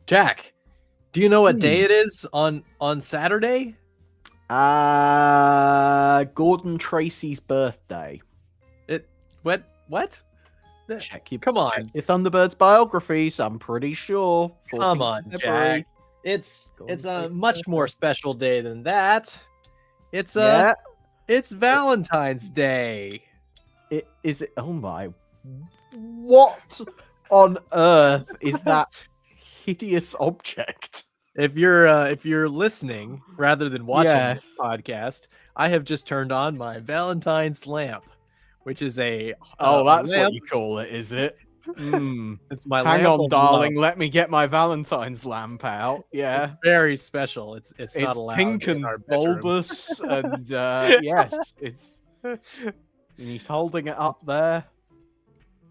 Jack, do you know what day it is on Saturday? Gordon Tracy's birthday. What? Check your Thunderbirds biographies. I'm pretty sure. Come on, Jack. It's a much more special day than that. It's Valentine's Day. Is it? Oh my! What on earth is that hideous object? If you're listening rather than watching this podcast, I have just turned on my Valentine's lamp, which is a that's lamp. What you call it, is it? It's my Hang lamp on, darling. love. Let me get my Valentine's lamp out. Yeah, it's very special. It's not allowed. Pink and bulbous, and yes, it's. And he's holding it up there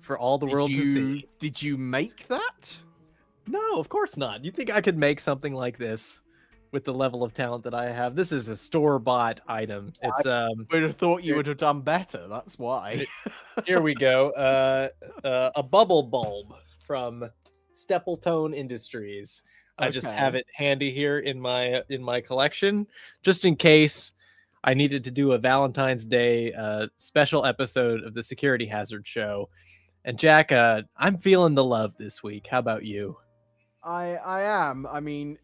for all the world to see. Did you make that? No, of course not. You think I could make something like this with the level of talent that I have? This is a store-bought item. It's I would have thought you would have done better. That's why. Here we go. A bubble bulb from Stapletone Industries. I just have it handy here in my collection, just in case I needed to do a Valentine's Day special episode of the Security Hazard Show. And Jack, I'm feeling the love this week. How about you? I am. I mean,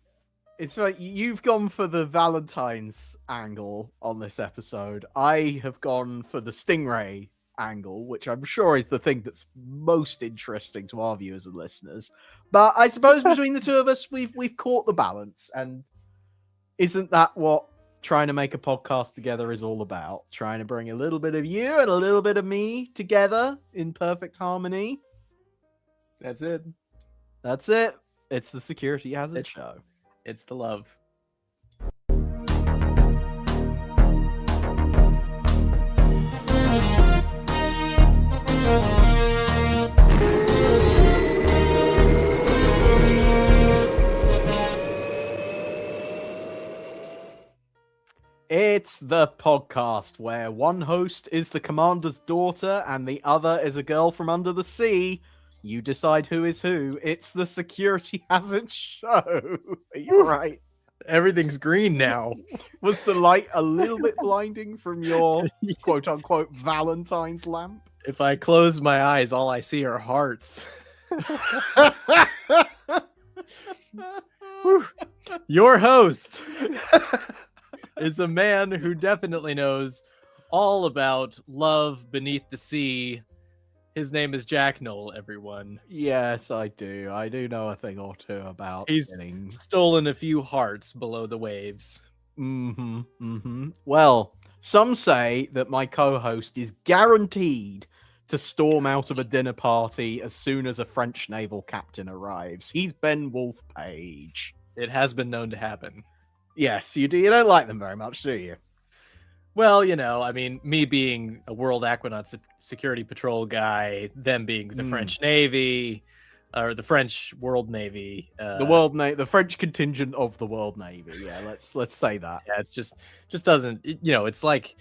it's like you've gone for the Valentine's angle on this episode. I have gone for the Stingray angle, which I'm sure is the thing that's most interesting to our viewers and listeners. But I suppose between the two of us, we've caught the balance, and isn't that what trying to make a podcast together is all about? Trying to bring a little bit of you and a little bit of me together in perfect harmony. That's it. That's it. It's the Security Hazard Show. It's the love. It's the podcast where one host is the commander's daughter and the other is a girl from under the sea. You decide who is who. It's the Security Hazard Show. Are you right? Everything's green now. Was the light a little bit blinding from your quote-unquote Valentine's lamp? If I close my eyes, all I see are hearts. Your host is a man who definitely knows all about love beneath the sea. His name is Jack Knoll, everyone. Yes, I do. I do know a thing or two about He's stolen a few hearts below the waves. Well, some say that my co-host is guaranteed to storm out of a dinner party as soon as a French naval captain arrives. He's Ben Wolfpage. It has been known to happen. Yes, you do. You don't like them very much, do you? Well, you know, I mean, me being a World Aquanaut Security Patrol guy, them being the French Navy, or the French World Navy, the French contingent of the World Navy. Yeah, let's say that. Yeah, it's just doesn't. It's like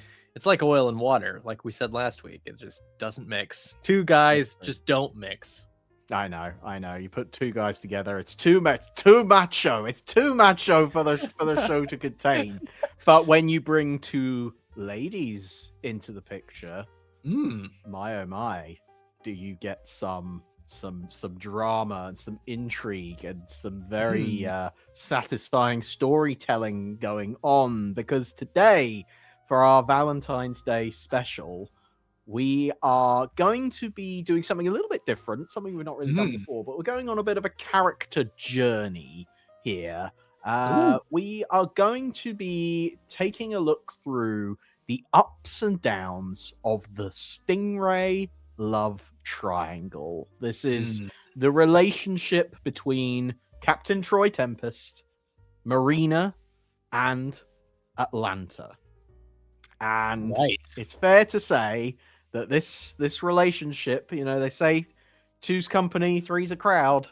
oil and water, like we said last week. It just doesn't mix. Two guys just don't mix. I know. You put two guys together, it's too macho. It's too macho for the show to contain. But when you bring two ladies into the picture, my oh my, do you get some drama and some intrigue and some very satisfying storytelling going on? Because today, for our Valentine's Day special, we are going to be doing something a little bit different, something we've not really done before, but we're going on a bit of a character journey here. We are going to be taking a look through the ups and downs of the Stingray love triangle. This is the relationship between Captain Troy Tempest, Marina, and Atlanta. And it's fair to say that this relationship, they say two's company, three's a crowd.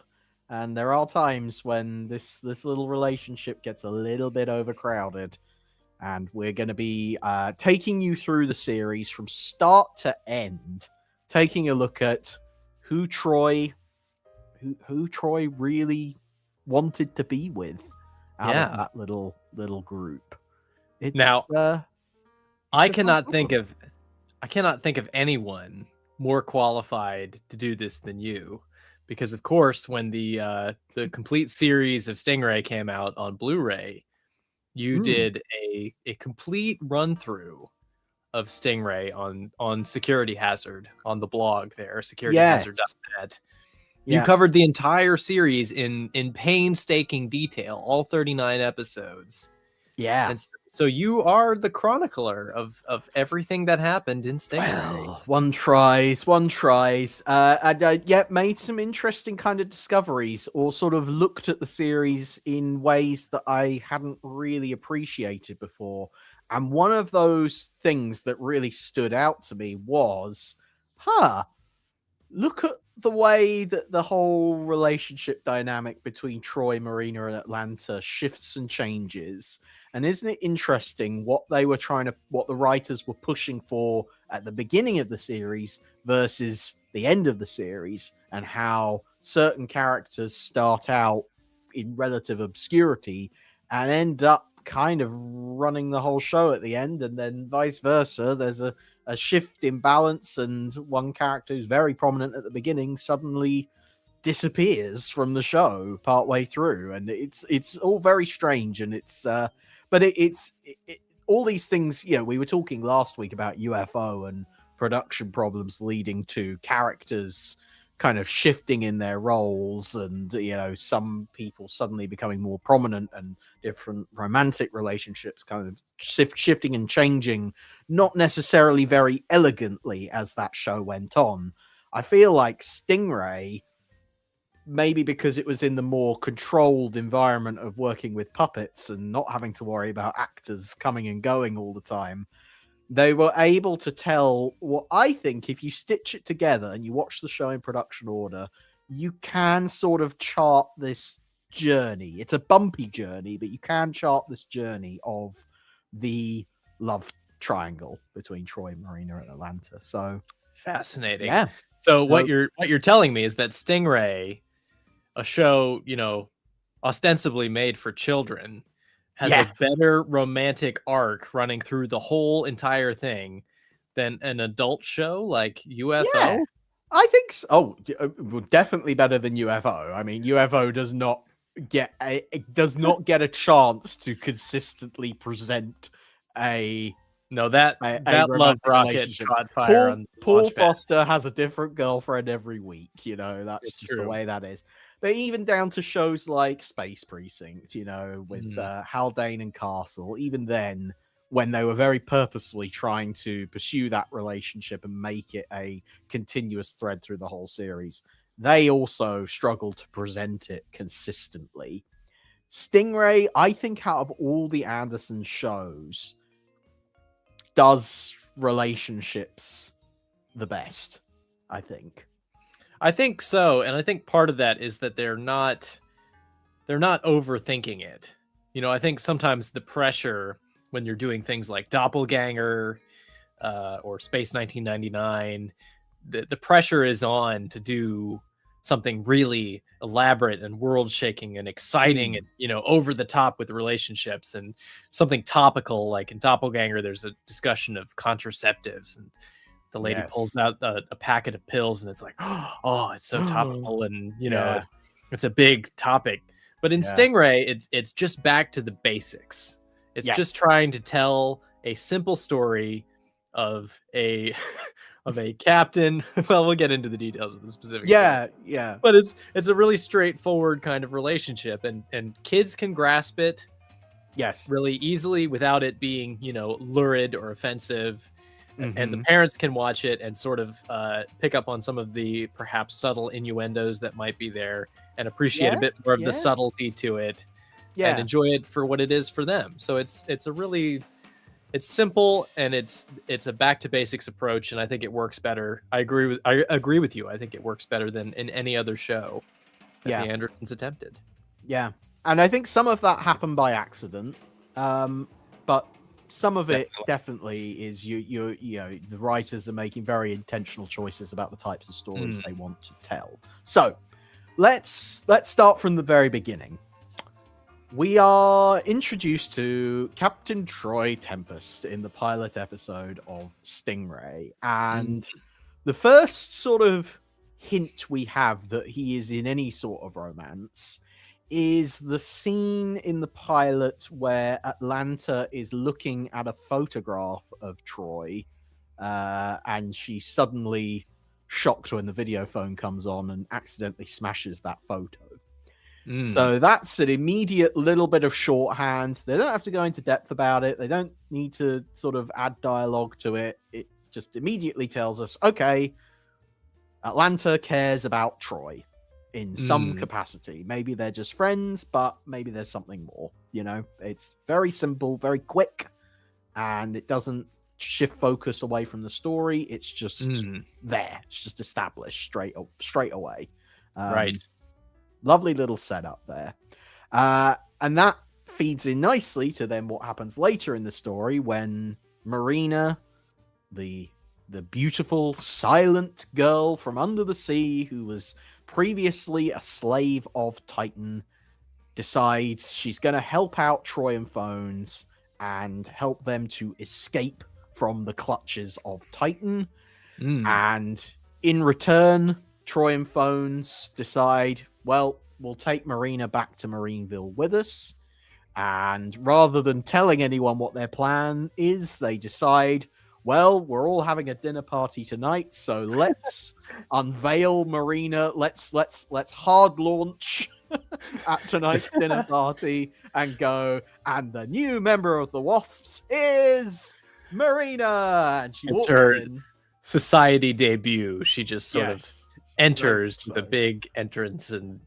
And there are times when this little relationship gets a little bit overcrowded. And we're going to be taking you through the series from start to end, taking a look at who Troy really wanted to be with out Yeah. of that little group. It's, Now, I it's a fun cannot think problem. of anyone more qualified to do this than you, because of course, when the complete series of Stingray came out on Blu-ray, you Mm, did a complete run through of Stingray on Security Hazard on the blog there, yes. securityhazard.net. You Yeah. covered the entire series in painstaking detail, all 39 episodes. Yeah. And so you are the chronicler of everything that happened in Stingray. Well, one tries, one tries. And yeah, made some interesting kind of discoveries, or sort of looked at the series in ways that I hadn't really appreciated before. And one of those things that really stood out to me was, look at the way that the whole relationship dynamic between Troy, Marina, and Atlanta shifts and changes. And isn't it interesting what what the writers were pushing for at the beginning of the series versus the end of the series, and how certain characters start out in relative obscurity and end up kind of running the whole show at the end, and then vice versa. There's a shift in balance, and one character who's very prominent at the beginning suddenly disappears from the show partway through, and it's all very strange. And it's but it's all these things. You know, we were talking last week about UFO and production problems leading to characters kind of shifting in their roles, and you know, some people suddenly becoming more prominent, and different romantic relationships kind of shifting and changing, not necessarily very elegantly as that show went on. I feel like Stingray, maybe because it was in the more controlled environment of working with puppets and not having to worry about actors coming and going all the time, they were able to tell what I think, if you stitch it together and you watch the show in production order, you can sort of chart this journey. It's a bumpy journey, but you can chart this journey of the love triangle between Troy, Marina, and Atlanta. So Fascinating. yeah. So what you're telling me is that Stingray, a show, you know, ostensibly made for children, has a better romantic arc running through the whole entire thing than an adult show like UFO? Yeah, I think so. Oh, well, definitely better than UFO. I mean, UFO does not get a chance to consistently present a that love rocket caught fire on Paul Launchpad. Foster has a different girlfriend every week. You know, that's just the way that is. But even down to shows like Space Precinct, you know, with Haldane and Castle, even then, when they were very purposefully trying to pursue that relationship and make it a continuous thread through the whole series, they also struggled to present it consistently. Stingray, I think, out of all the Anderson shows, does relationships the best, I think. I think so, and I think part of that is that they're not overthinking it. You know, I think sometimes the pressure when you're doing things like Doppelganger or Space 1999, the pressure is on to do something really elaborate and world-shaking and exciting and, you know, over the top with relationships, and something topical. Like in Doppelganger, there's a discussion of contraceptives, and the lady pulls out a packet of pills, and it's like, oh, it's so topical, and you know, it's a big topic. But in Stingray, it's just back to the basics. It's just trying to tell a simple story of a of a captain. Well, we'll get into the details of the specific story. But it's a really straightforward kind of relationship, and kids can grasp it really easily without it being, you know, lurid or offensive. And the parents can watch it and sort of pick up on some of the perhaps subtle innuendos that might be there, and appreciate a bit more of the subtlety to it, and enjoy it for what it is for them. So it's simple, and it's a back to basics approach, and I think it works better. I agree with you. I think it works better than in any other show that the Andersons attempted. Yeah. And I think some of that happened by accident. But some of it definitely is you know, the writers are making very intentional choices about the types of stories they want to tell. So let's start from the very beginning. We are introduced to Captain Troy Tempest in the pilot episode of Stingray. And the first sort of hint we have that he is in any sort of romance is the scene in the pilot where Atlanta is looking at a photograph of Troy, and she's suddenly shocked when the video phone comes on and accidentally smashes that photo. So that's an immediate little bit of shorthand. They don't have to go into depth about it. They don't need to sort of add dialogue to it. It just immediately tells us, okay, Atlanta cares about Troy in some capacity. Maybe they're just friends, but maybe there's something more. You know, it's very simple, very quick, and it doesn't shift focus away from the story. It's just there. It's just established straight away. Right. Lovely little setup there. And that feeds in nicely to then what happens later in the story when Marina, the beautiful, silent girl from under the sea who was previously a slave of Titan, decides she's going to help out Troy and Phones and help them to escape from the clutches of Titan. And in return, Troy and Phones decide, well, we'll take Marina back to Marineville with us. And rather than telling anyone what their plan is, they decide, well, we're all having a dinner party tonight, so let's unveil Marina. Let's hard launch at tonight's dinner party and go. And the new member of the Wasps is Marina, and she walks in. Society debut. She just sort of enters with a big entrance, and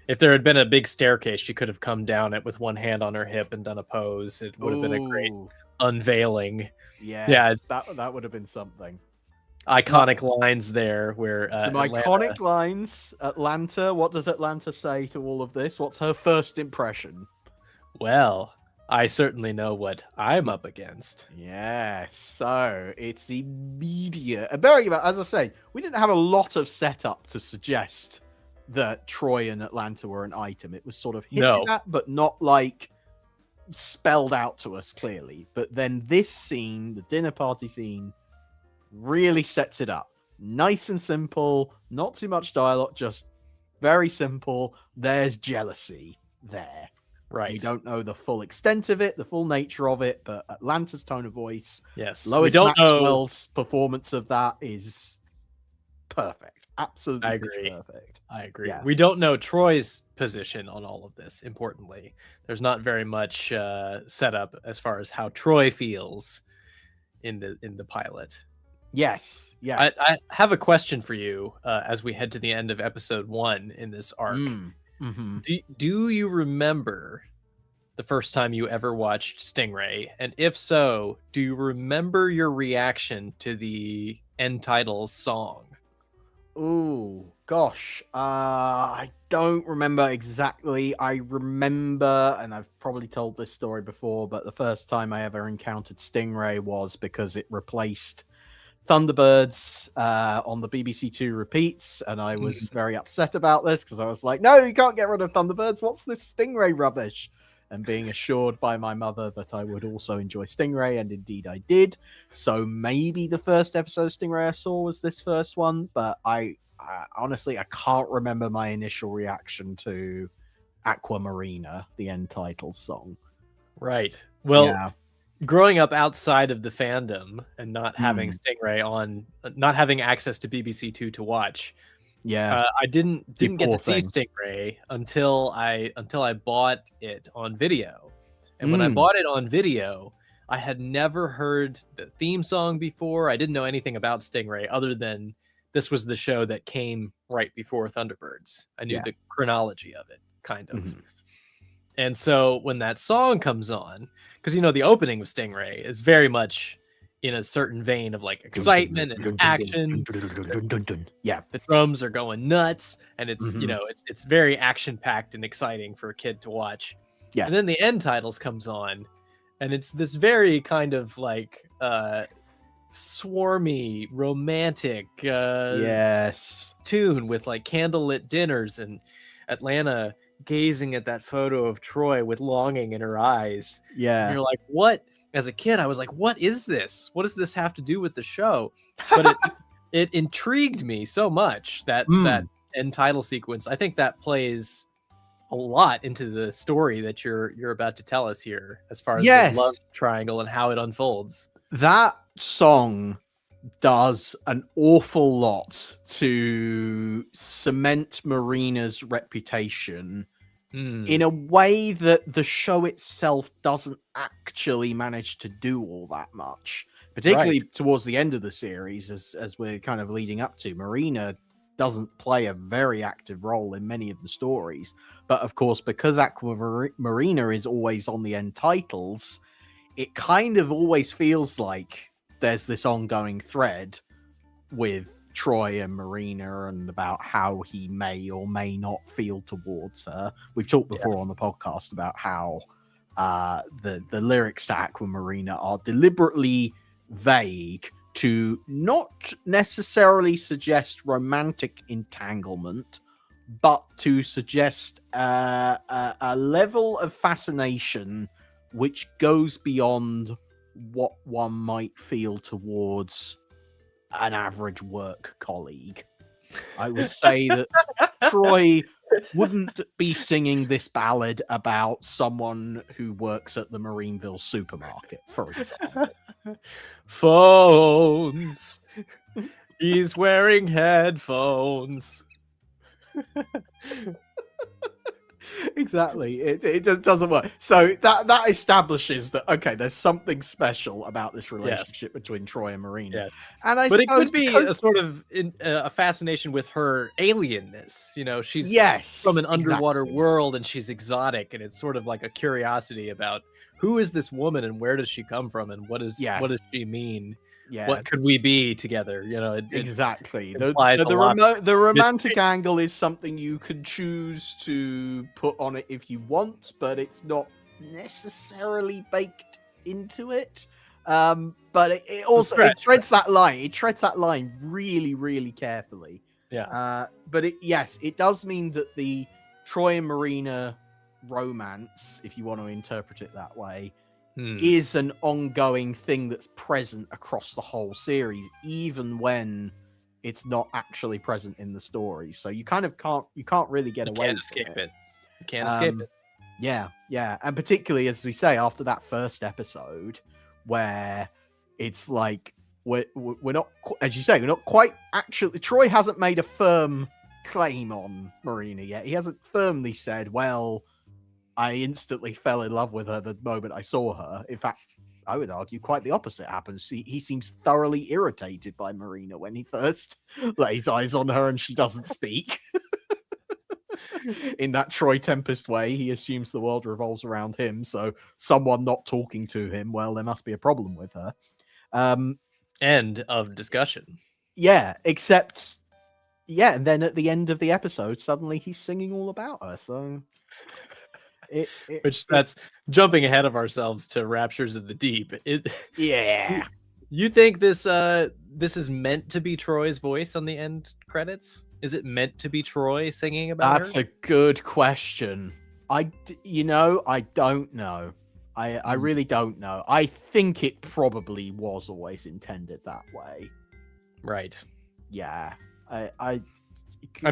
if there had been a big staircase, she could have come down it with one hand on her hip and done a pose. It would have been a great unveiling. Yeah, that would have been something. Iconic lines there where some iconic lines. Atlanta, what does Atlanta say to all of this? What's her first impression? Well, I certainly know what I'm up against. Yes, so it's immediate. As I say, we didn't have a lot of setup to suggest that Troy and Atlanta were an item. It was sort of hinted at, but not like spelled out to us clearly. But then this scene, the dinner party scene, really sets it up. Nice and simple, not too much dialogue, just very simple. There's jealousy there. Right. We don't know the full extent of it, the full nature of it, but Atlanta's tone of voice, yes, Lois Maxwell's performance of that is perfect. Absolutely perfect. I agree. Yeah. We don't know Troy's position on all of this, importantly. There's not very much setup as far as how Troy feels in the pilot. Yes. I have a question for you as we head to the end of episode 1 in this arc. Do you remember the first time you ever watched Stingray? And if so, do you remember your reaction to the end titles song? Oh, gosh. I don't remember exactly. I remember, and I've probably told this story before, but the first time I ever encountered Stingray was because it replaced Thunderbirds on the BBC Two repeats, and I was very upset about this because I was like, no, you can't get rid of Thunderbirds. What's this Stingray rubbish? And being assured by my mother that I would also enjoy Stingray, and indeed I did. So maybe the first episode of Stingray I saw was this first one, but I honestly, I can't remember my initial reaction to Aquamarina, the end title song. Right. Well, growing up outside of the fandom and not having Stingray on, not having access to BBC Two to watch, I didn't get to see Stingray until I bought it on video. And when I bought it on video, I had never heard the theme song before. I didn't know anything about Stingray other than this was the show that came right before Thunderbirds. I knew the chronology of it, kind of. And so when that song comes on, because the opening of Stingray is very much in a certain vein of like excitement and action. Yeah, the drums are going nuts, and it's it's very action packed and exciting for a kid to watch. Yes. And then the end titles comes on, and it's this very kind of like swarmy, romantic Yes. tune with like candlelit dinners and Atlanta gazing at that photo of Troy with longing in her eyes. And Yeah. you're like, what? As a kid, I was like, what is this? What does this have to do with the show? But it intrigued me so much that that end title sequence. I think that plays a lot into the story that you're about to tell us here, as far as the love triangle and how it unfolds. That song does an awful lot to cement Marina's reputation in a way that the show itself doesn't actually manage to do all that much, particularly towards the end of the series, as we're kind of leading up to. Marina doesn't play a very active role in many of the stories, but of course, because Marina is always on the end titles, it kind of always feels like there's this ongoing thread with Troy and Marina and about how he may or may not feel towards her. We've talked before on the podcast about how the lyrics to Aquamarina are deliberately vague to not necessarily suggest romantic entanglement, but to suggest a level of fascination which goes beyond what one might feel towards an average work colleague. I would say that Troy wouldn't be singing this ballad about someone who works at the Marineville supermarket, for example. Phones. He's wearing headphones. Exactly. It just doesn't work. So that establishes that, okay, there's something special about this relationship between Troy and Marina. Yes. And but it could be a sort of a fascination with her alienness. You know, she's from an underwater world and she's exotic, and it's sort of like a curiosity about who is this woman and where does she come from and what does she mean? Yeah. What could we be together? You know, exactly. The romantic angle is something you can choose to put on it if you want, but it's not necessarily baked into it. But it also treads that line. It treads that line really, really carefully. Yeah. But it does mean that the Troy and Marina romance, if you want to interpret it that way, is an ongoing thing that's present across the whole series, even when it's not actually present in the story. So you kind of can't really get away. You can't escape it. Yeah. And particularly, as we say, after that first episode, where it's like we're not, as you say, we're not quite actually. Troy hasn't made a firm claim on Marina yet. He hasn't firmly said, well, I instantly fell in love with her the moment I saw her. In fact, I would argue quite the opposite happens. He seems thoroughly irritated by Marina when he first lays eyes on her and she doesn't speak. In that Troy Tempest way, he assumes the world revolves around him. So someone not talking to him, well, there must be a problem with her. End of discussion. Yeah, except, and then at the end of the episode, suddenly he's singing all about her. So... that's jumping ahead of ourselves to Raptures of the Deep. You think this is meant to be Troy's voice on the end credits? Is it meant to be Troy singing about That's a good question. I don't know. I really don't know. I think it probably was always intended that way. Right. Yeah. I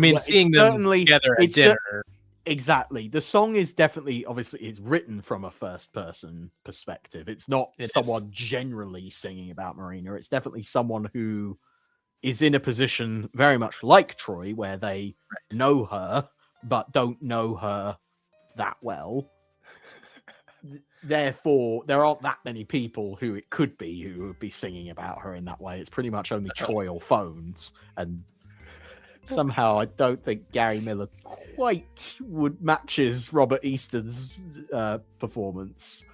mean, seeing them together at dinner. Exactly. The song is definitely, obviously, it's written from a first-person perspective. It's not someone generally singing about Marina. It's definitely someone who is in a position very much like Troy, where they know her, but don't know her that well. Therefore, there aren't that many people who it could be who would be singing about her in that way. It's pretty much only Troy or phones, and somehow I don't think Gary Miller quite matches Robert Easton's performance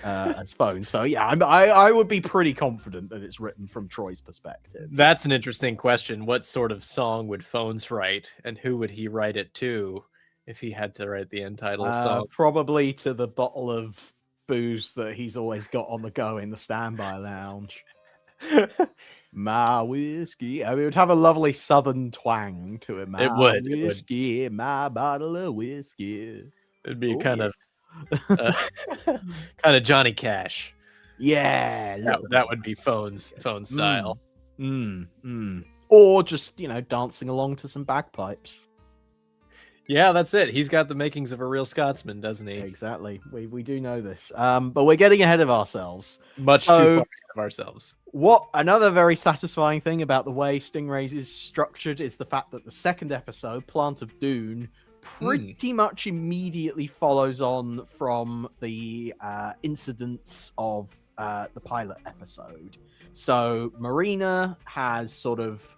as Phone. So yeah, I would be pretty confident that it's written from Troy's perspective. That's an interesting question. What sort of song would Phones write, and who would he write it to if he had to write the end title song? Probably to the bottle of booze that he's always got on the go in the standby lounge. My whiskey. I mean, it would have a lovely southern twang to it. It My would. It would. whiskey, my bottle of whiskey. It'd be Oh kind yeah. of uh, kind of Johnny Cash. Yeah, a little That bit. would be phone style. Or just, dancing along to some bagpipes. Yeah, that's it. He's got the makings of a real Scotsman, doesn't he? Exactly. We do know this. But we're getting ahead of ourselves. Much too far ahead of ourselves. What another very satisfying thing about the way Stingrays is structured is the fact that the second episode, Plant of Dune, pretty much immediately follows on from the incidents of the pilot episode. So Marina has sort of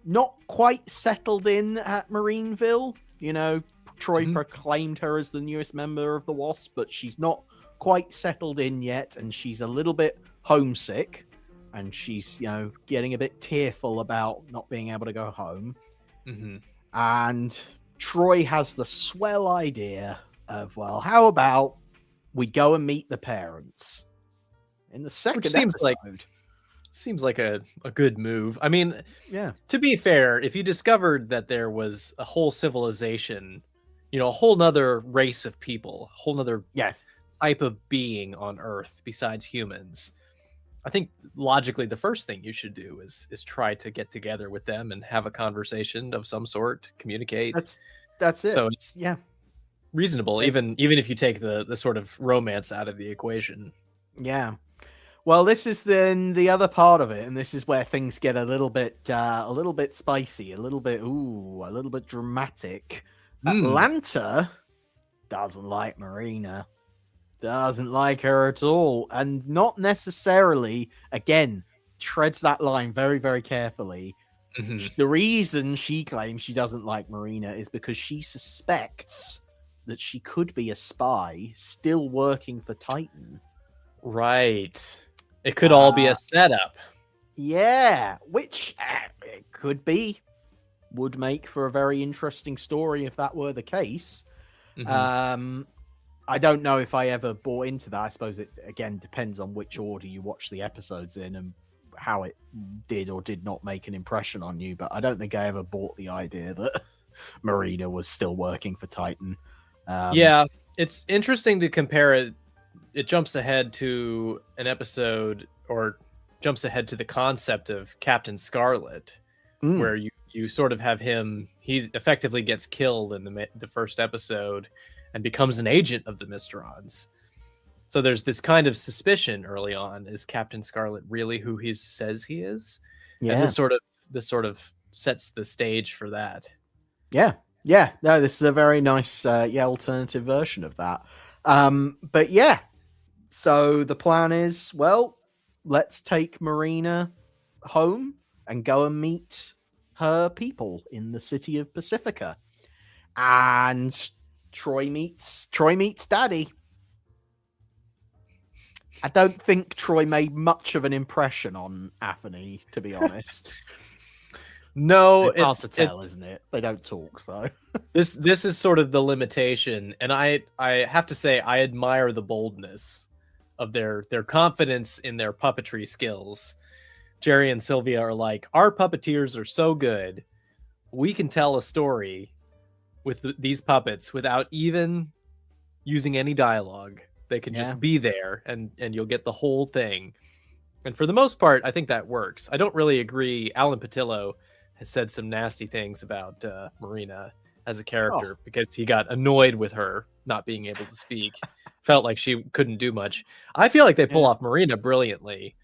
not quite settled in at Marineville. Troy proclaimed her as the newest member of the Wasp, but she's not quite settled in yet, and she's a little bit homesick, and she's getting a bit tearful about not being able to go home. And Troy has the swell idea of, well, how about we go and meet the parents in the second episode? Seems like a good move. I mean, yeah. To be fair, if you discovered that there was a whole civilization, a whole nother race of people, a whole nother type of being on Earth besides humans, I think logically the first thing you should do is try to get together with them and have a conversation of some sort, communicate. That's it. So it's reasonable, even if you take the sort of romance out of the equation. Yeah. Well, this is then the other part of it, and this is where things get a little bit spicy, a little bit dramatic. Atlanta doesn't like Marina, doesn't like her at all, and not necessarily. Again, treads that line very, very carefully. The reason she claims she doesn't like Marina is because she suspects that she could be a spy still working for Titan. Right. It could all be a setup. Yeah, which it could be. Would make for a very interesting story if that were the case. I don't know if I ever bought into that. I suppose it, again, depends on which order you watch the episodes in and how it did or did not make an impression on you. But I don't think I ever bought the idea that Marina was still working for Titan. Yeah, it's interesting to compare it. It jumps ahead to an episode, or jumps ahead to the concept of Captain Scarlet, where you sort of have him. He effectively gets killed in the first episode and becomes an agent of the Mysterons. So there's this kind of suspicion early on: is Captain Scarlet really who he says he is? Yeah. And this sort of sets the stage for that. Yeah. No, this is a very nice, alternative version of that. But yeah. So the plan is, well, let's take Marina home and go and meet her people in the city of Pacifica. And Troy meets Daddy. I don't think Troy made much of an impression on Aphany, to be honest. No, it's hard to tell, isn't it? They don't talk, so this is sort of the limitation, and I have to say I admire the boldness of their confidence in their puppetry skills. Jerry and Sylvia are like, our puppeteers are so good, we can tell a story with these puppets without even using any dialogue. They can just be there, and you'll get the whole thing. And for the most part, I think that works. I don't really agree. Alan Patillo has said some nasty things about Marina as a character because he got annoyed with her not being able to speak. Felt like she couldn't do much. I feel like they pull off Marina brilliantly.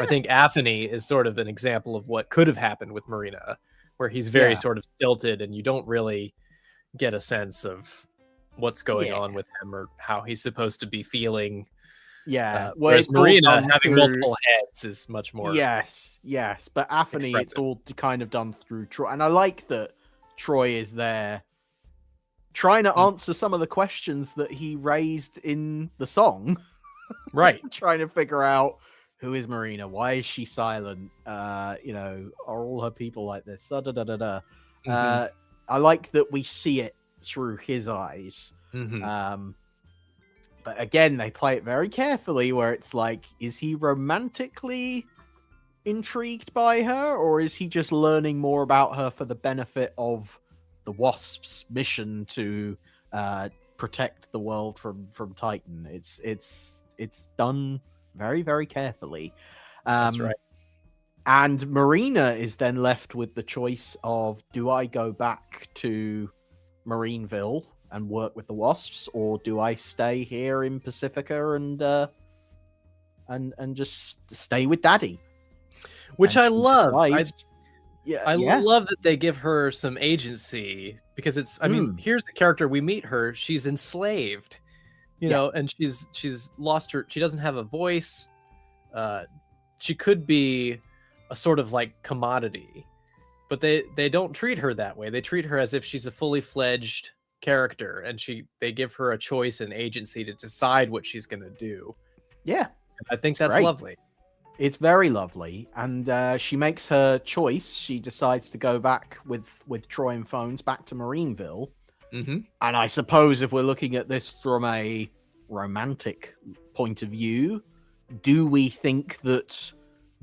I think Aphany is sort of an example of what could have happened with Marina, where he's very sort of stilted and you don't really get a sense of what's going on with him or how he's supposed to be feeling. Whereas Marina having multiple heads is much more. Yes. But Aphany, it's all kind of done through Troy. And I like that Troy is there trying to answer some of the questions that he raised in the song. Right. Trying to figure out, who is Marina? Why is she silent? Are all her people like this? I like that we see it through his eyes. But again, they play it very carefully where it's like, is he romantically intrigued by her, or is he just learning more about her for the benefit of the Wasp's mission to protect the world from Titan? It's done very, very carefully. That's right. And Marina is then left with the choice of, do I go back to Marineville and work with the Wasps, or do I stay here in Pacifica and just stay with Daddy? Which And I she love. decides- I love that they give her some agency, because it's, I mean, here's the character. We meet her. She's enslaved, you know, and she's lost her. She doesn't have a voice. She could be a sort of like commodity, but they don't treat her that way. They treat her as if she's a fully fledged character, and they give her a choice and agency to decide what she's going to do. Yeah. I think that's lovely. It's very lovely, and she makes her choice. She decides to go back with Troy and Phones back to Marineville. Mm-hmm. And I suppose if we're looking at this from a romantic point of view, do we think that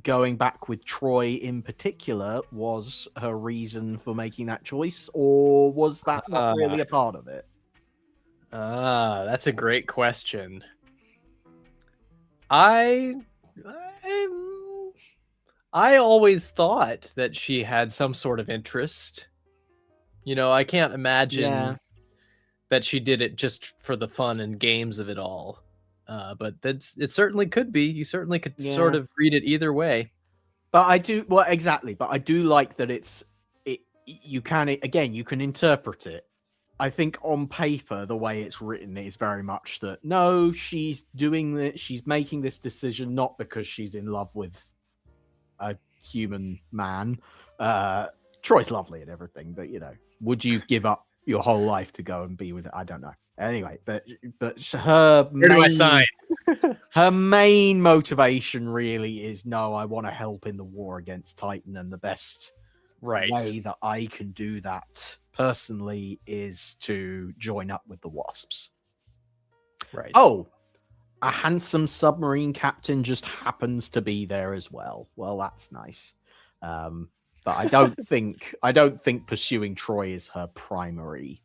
going back with Troy in particular was her reason for making that choice, or was that not really a part of it? That's a great question. I always thought that she had some sort of interest. You know, I can't imagine that she did it just for the fun and games of it all. But it certainly could be. You certainly could sort of read it either way. But I do, well, exactly. But I do like that you can interpret it. I think on paper, the way it's written is very much that, no, she's doing this, she's making this decision not because she's in love with a human man. Troy's lovely and everything, but, you know, would you give up your whole life to go and be with it? I don't know. Anyway, but her Where do I sign? Her main motivation really is, no, I want to help in the war against Titan, and the best way that I can do that personally is to join up with the Wasps. Right. Oh, a handsome submarine captain just happens to be there as well. Well, that's nice. But I don't think pursuing Troy is her primary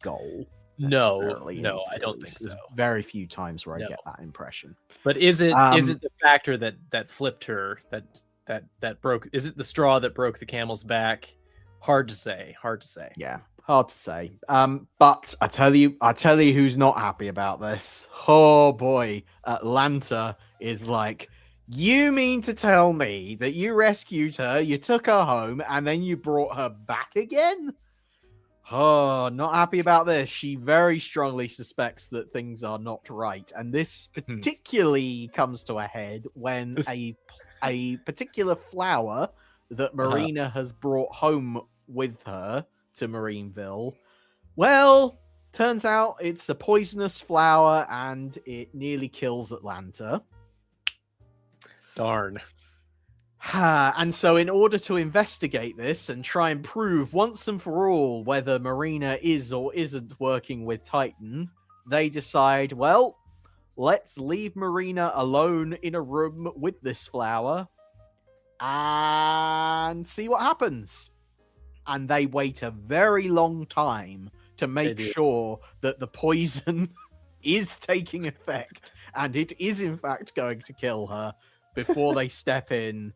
goal. No, I don't think so. There's very few times where I get that impression. But is it the factor that flipped her, that broke? Is it the straw that broke the camel's back? Hard to say. Yeah, hard to say. But I tell you who's not happy about this. Oh boy, Atlanta is like, you mean to tell me that you rescued her, you took her home, and then you brought her back again? Oh, not happy about this. She very strongly suspects that things are not right. And this particularly comes to a head when a particular flower that Marina has brought home with her to Marineville, well, turns out it's a poisonous flower and it nearly kills Atlanta. Darn. And so in order to investigate this and try and prove once and for all whether Marina is or isn't working with Titan, they decide, well, let's leave Marina alone in a room with this flower and see what happens. And they wait a very long time to make sure that the poison is taking effect and it is in fact going to kill her before they step in.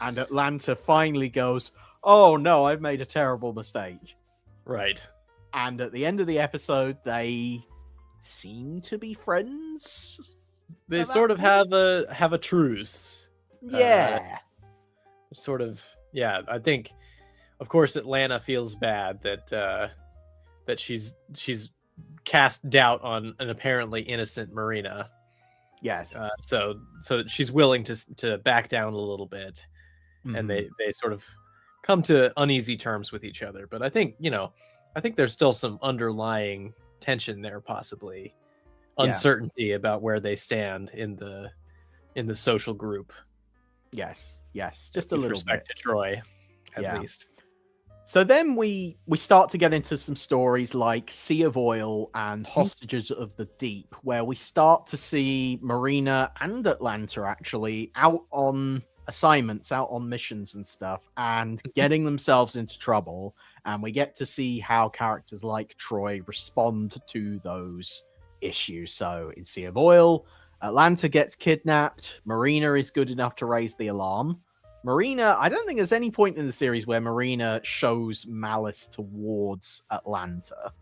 And Atlanta finally goes, oh no, I've made a terrible mistake. Right. And at the end of the episode, they seem to be friends. They sort of have a truce. Yeah. I think, of course, Atlanta feels bad that she's cast doubt on an apparently innocent Marina. Yes. So she's willing to back down a little bit. And they sort of come to uneasy terms with each other. But I think there's still some underlying tension there, possibly uncertainty about where they stand in the social group. Yes, just a little respect bit. to Troy, at least. So then we start to get into some stories like Sea of Oil and Hostages of the Deep, where we start to see Marina and Atlanta actually out on assignments, out on missions and stuff, and getting themselves into trouble. And we get to see how characters like Troy respond to those issues. So in Sea of Oil, Atlanta gets kidnapped. Marina is good enough to raise the alarm. Marina, I don't think there's any point in the series where Marina shows malice towards Atlanta.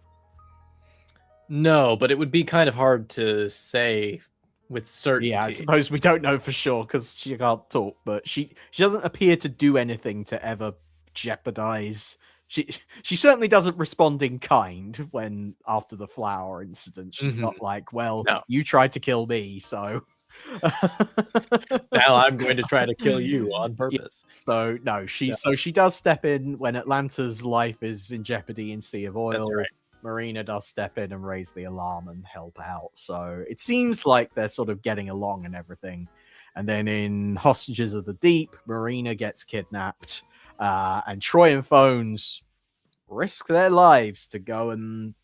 No, but it would be kind of hard to say with certainty. Yeah, I suppose we don't know for sure because she can't talk, but she doesn't appear to do anything to ever jeopardize. She certainly doesn't respond in kind when after the flower incident. She's not like, well, no. You tried to kill me, so now I'm going to try to kill you on purpose. Yeah. So no, she does step in when Atlanta's life is in jeopardy in Sea of Oil. That's right. Marina does step in and raise the alarm and help out. So it seems like they're sort of getting along and everything. And then in Hostages of the Deep, Marina gets kidnapped, and Troy and Phones risk their lives to go and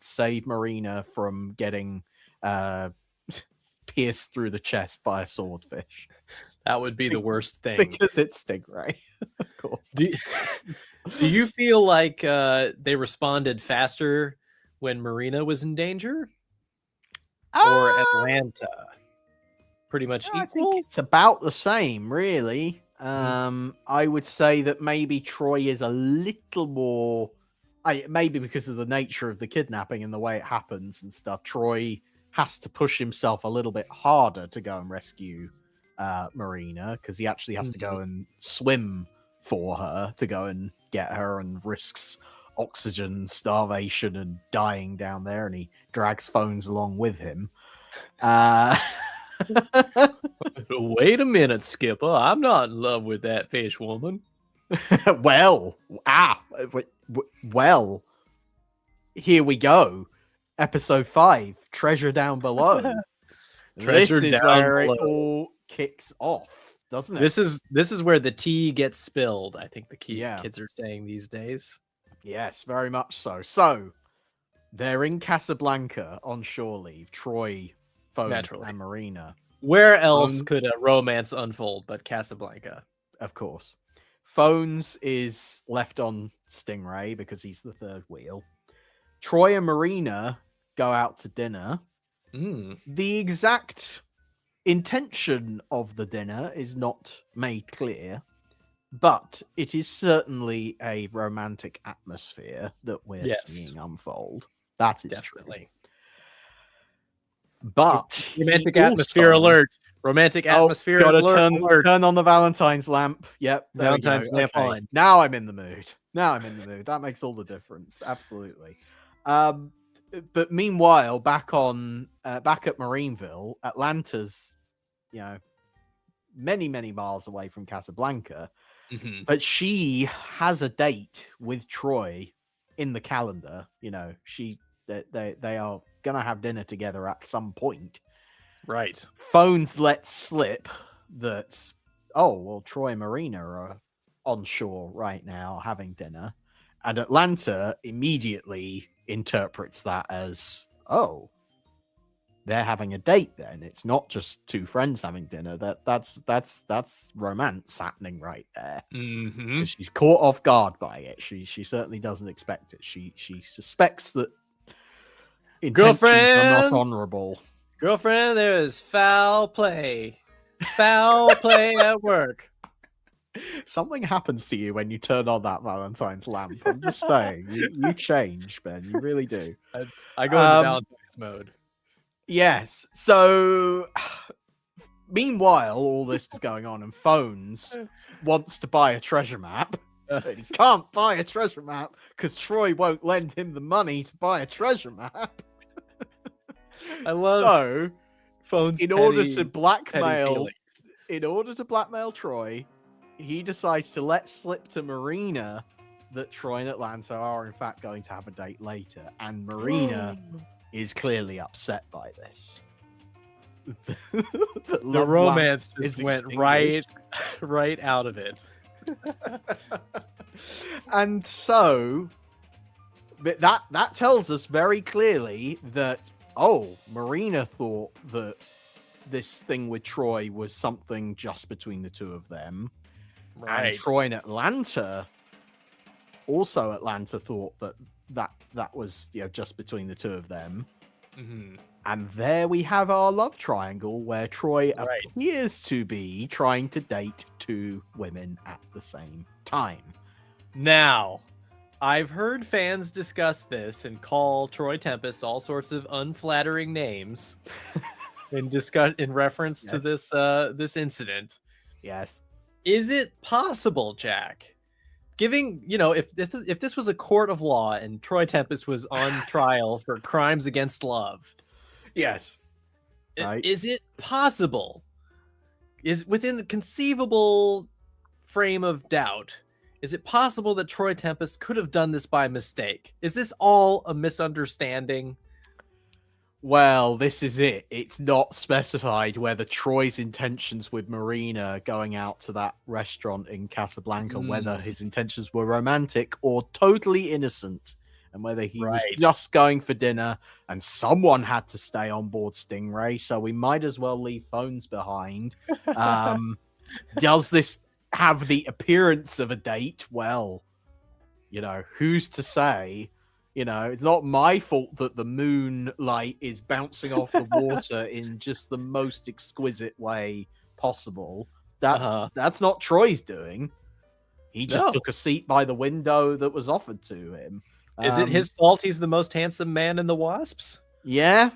save Marina from getting pierced through the chest by a swordfish. That would be the worst thing. Because it's Stingray, of course. Do you feel like they responded faster when Marina was in danger? Or Atlanta? Pretty much equal? I think it's about the same, really. I would say that maybe Troy is a little more... maybe because of the nature of the kidnapping and the way it happens and stuff, Troy has to push himself a little bit harder to go and rescue Marina, because he actually has to go and swim for her to go and get her, and risks oxygen starvation and dying down there, and he drags Phones along with him. Wait a minute, Skipper. I'm not in love with that fish woman. well, here we go. Episode 5, Treasure Down Below. Treasure this is down where below. It all kicks off, doesn't it? This is where the tea gets spilled, I think the kids are saying these days. Yes, very much so. So they're in Casablanca on shore leave. Troy, Phones, and Marina. Where else could a romance unfold but Casablanca? Of course. Phones is left on Stingray because he's the third wheel. Troy and Marina go out to dinner. The exact intention of the dinner is not made clear, but it is certainly a romantic atmosphere that we're seeing unfold. That is definitely true. But romantic atmosphere alert. Romantic atmosphere alert. Turn on the Valentine's lamp. Yep. Valentine's lamp on. Now I'm in the mood. That makes all the difference. Absolutely. But meanwhile, back at Marineville, Atlanta's, many, many miles away from Casablanca, but she has a date with Troy in the calendar. They are gonna have dinner together at some point. Right. Phones let slip that, Troy and Marina are on shore right now having dinner, and Atlanta immediately interprets that as, they're having a date then. It's not just two friends having dinner. That's romance happening right there. Because she's caught off guard by it. She certainly doesn't expect it. She suspects that intentions are not honorable. Girlfriend, there is foul play. Foul play at work. Something happens to you when you turn on that Valentine's lamp. I'm just saying, you change, Ben. You really do. I go into Valentine's mode. Yes. So, meanwhile, all this is going on, and Phones wants to buy a treasure map. But he can't buy a treasure map because Troy won't lend him the money to buy a treasure map. I love Phones. In order to blackmail Troy, he decides to let slip to Marina that Troy and Atlanta are in fact going to have a date later, and Marina is clearly upset by this. The romance just went right out of it. And so that tells us very clearly that Marina thought that this thing with Troy was something just between the two of them. Right. And Troy and Atlanta, also Atlanta thought that was, you know, just between the two of them. Mm-hmm. And there we have our love triangle where Troy appears to be trying to date two women at the same time. Now, I've heard fans discuss this and call Troy Tempest all sorts of unflattering names in reference to this incident. Yes. Is it possible, Jack? Giving, you know, if this was a court of law and Troy Tempest was on trial for crimes against love. Yes. Right. Is it possible? Is within the conceivable frame of doubt? Is it possible that Troy Tempest could have done this by mistake? Is this all a misunderstanding? Well, this is it. It's not specified whether Troy's intentions with Marina going out to that restaurant in Casablanca, whether his intentions were romantic or totally innocent, and whether he was just going for dinner and someone had to stay on board Stingray, so we might as well leave phones behind. Does this have the appearance of a date? Well, you know, who's to say? You know, it's not my fault that the moonlight is bouncing off the water in just the most exquisite way possible. That's not Troy's doing. He just took a seat by the window that was offered to him. Is it his fault he's the most handsome man in the Wasps? Yeah.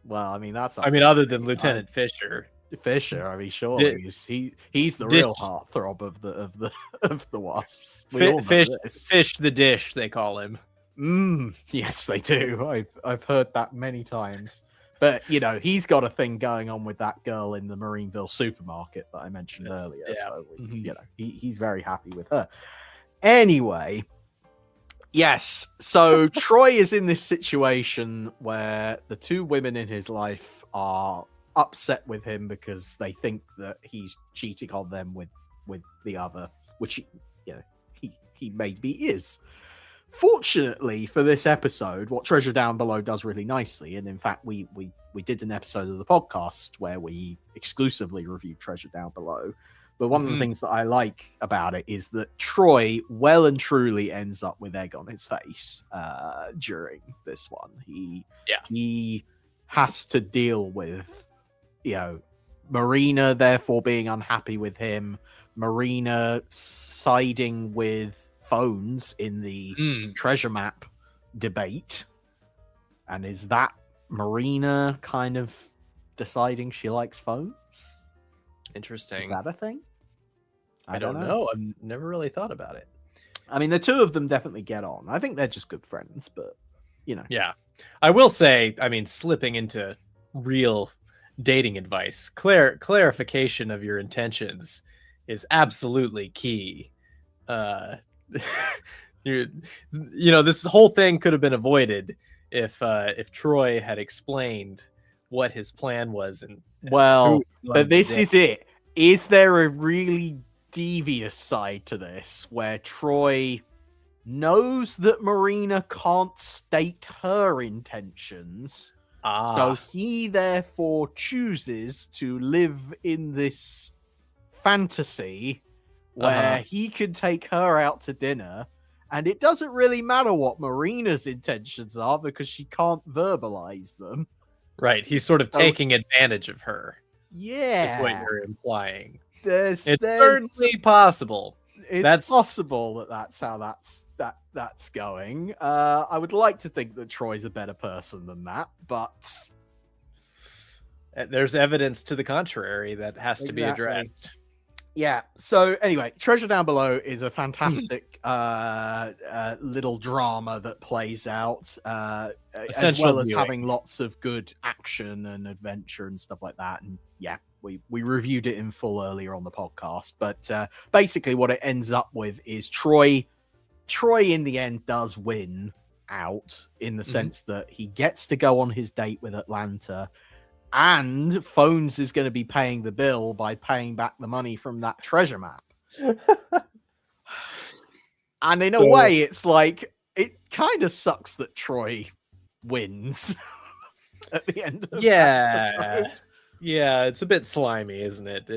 Well, I mean, other than Lieutenant Fisher. I mean, sure, he's the real heartthrob of the Wasps. Fish the dish, they call him. Yes, they do. I've heard that many times. But you know, he's got a thing going on with that girl in the Marineville supermarket that I mentioned earlier. Yeah. So you know, he's very happy with her. Anyway, yes. So Troy is in this situation where the two women in his life are upset with him because they think that he's cheating on them with the other, which he maybe is. Fortunately for this episode, what Treasure Down Below does really nicely, and in fact we did an episode of the podcast where we exclusively reviewed Treasure Down Below, but one of the things that I like about it is that Troy well and truly ends up with egg on his face during this one. He has to deal with, you know, Marina therefore being unhappy with him, Marina siding with phones in the treasure map debate. And is that Marina kind of deciding she likes phones? Interesting. Is that a thing? I don't know. I've never really thought about it. I mean, the two of them definitely get on. I think they're just good friends, but you know. Yeah. I will say, I mean, slipping into real dating advice, clarification of your intentions is absolutely key. You know, this whole thing could have been avoided if Troy had explained what his plan was. But this is it. Is there a really devious side to this where Troy knows that Marina can't state her intentions, so he therefore chooses to live in this fantasy where he could take her out to dinner, and it doesn't really matter what Marina's intentions are because she can't verbalize them. Right, he's sort of taking advantage of her. Yeah, is what you're implying. It's certainly possible. It's possible that that's how that's going. I would like to think that Troy's a better person than that, but there's evidence to the contrary that has to be addressed. Yeah. So anyway, Treasure Down Below is a fantastic little drama that plays out, as well as having lots of good action and adventure and stuff like that. And yeah, we reviewed it in full earlier on the podcast. But basically, what it ends up with is Troy in the end does win out in the sense that he gets to go on his date with Atlanta. And Phones is going to be paying the bill by paying back the money from that treasure map. And in a way, it's like, it kind of sucks that Troy wins at the end of that episode. Yeah, it's a bit slimy, isn't it?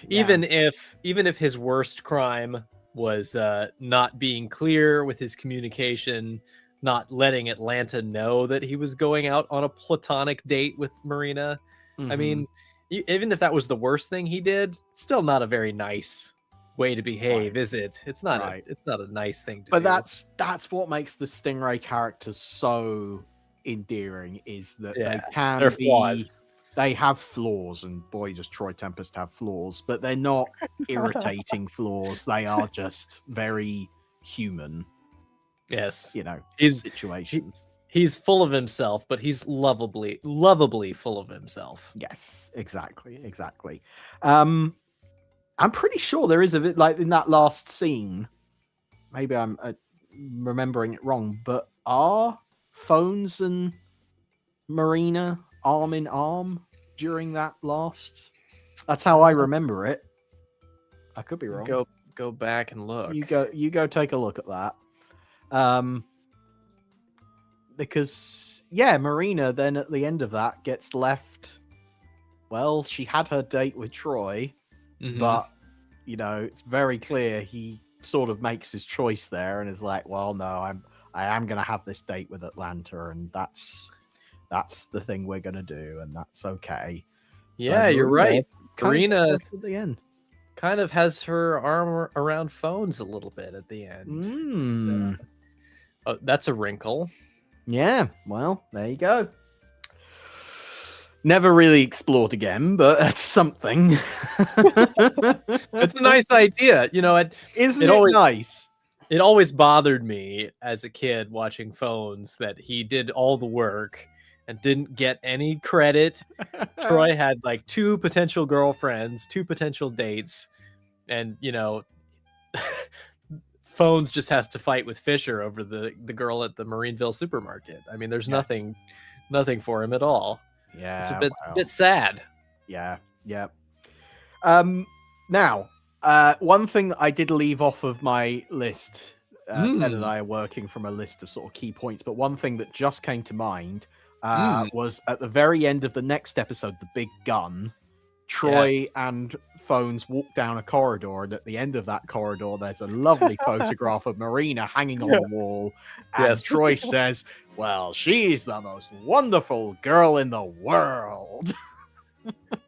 Yeah. Even if his worst crime was not being clear with his communication, not letting Atlanta know that he was going out on a platonic date with Marina. I mean, even if that was the worst thing he did, still not a very nice way to behave, is it? It's not a nice thing to do. But that's what makes the Stingray characters so endearing, is that they can they're be flaws. They have flaws, and boy, does Troy Tempest have flaws, but they're not irritating flaws. They are just very human. Yes. Situations. He's full of himself, but he's lovably full of himself. Yes, exactly. I'm pretty sure there is a bit like in that last scene. Maybe I'm remembering it wrong, but are Phones and Marina arm in arm during that last? That's how I remember it. I could be wrong. Go back and look. You go take a look at that. Because Marina then at the end of that gets left. Well, she had her date with Troy, but it's very clear he sort of makes his choice there and is like, well, no, I am going to have this date with Atlanta, and that's the thing we're going to do, and that's okay. Yeah, you're right. Marina at the end kind of has her arm around Phones a little bit at the end. So, that's a wrinkle. Yeah, well, there you go. Never really explored again, but that's something. It's a nice idea. Isn't it always nice? It always bothered me as a kid watching Phones that he did all the work and didn't get any credit. Troy had like 2 potential girlfriends, 2 potential dates, and Phones just has to fight with Fisher over the girl at the Marineville supermarket. I mean, there's nothing for him at all. Yeah, it's a bit sad. Yeah. Now, one thing that I did leave off of my list, Ed and I are working from a list of sort of key points, but one thing that just came to mind was at the very end of the next episode, The Big Gun, Troy and Phones walk down a corridor, and at the end of that corridor, there's a lovely photograph of Marina hanging on the wall, and Troy says, well, she's the most wonderful girl in the world.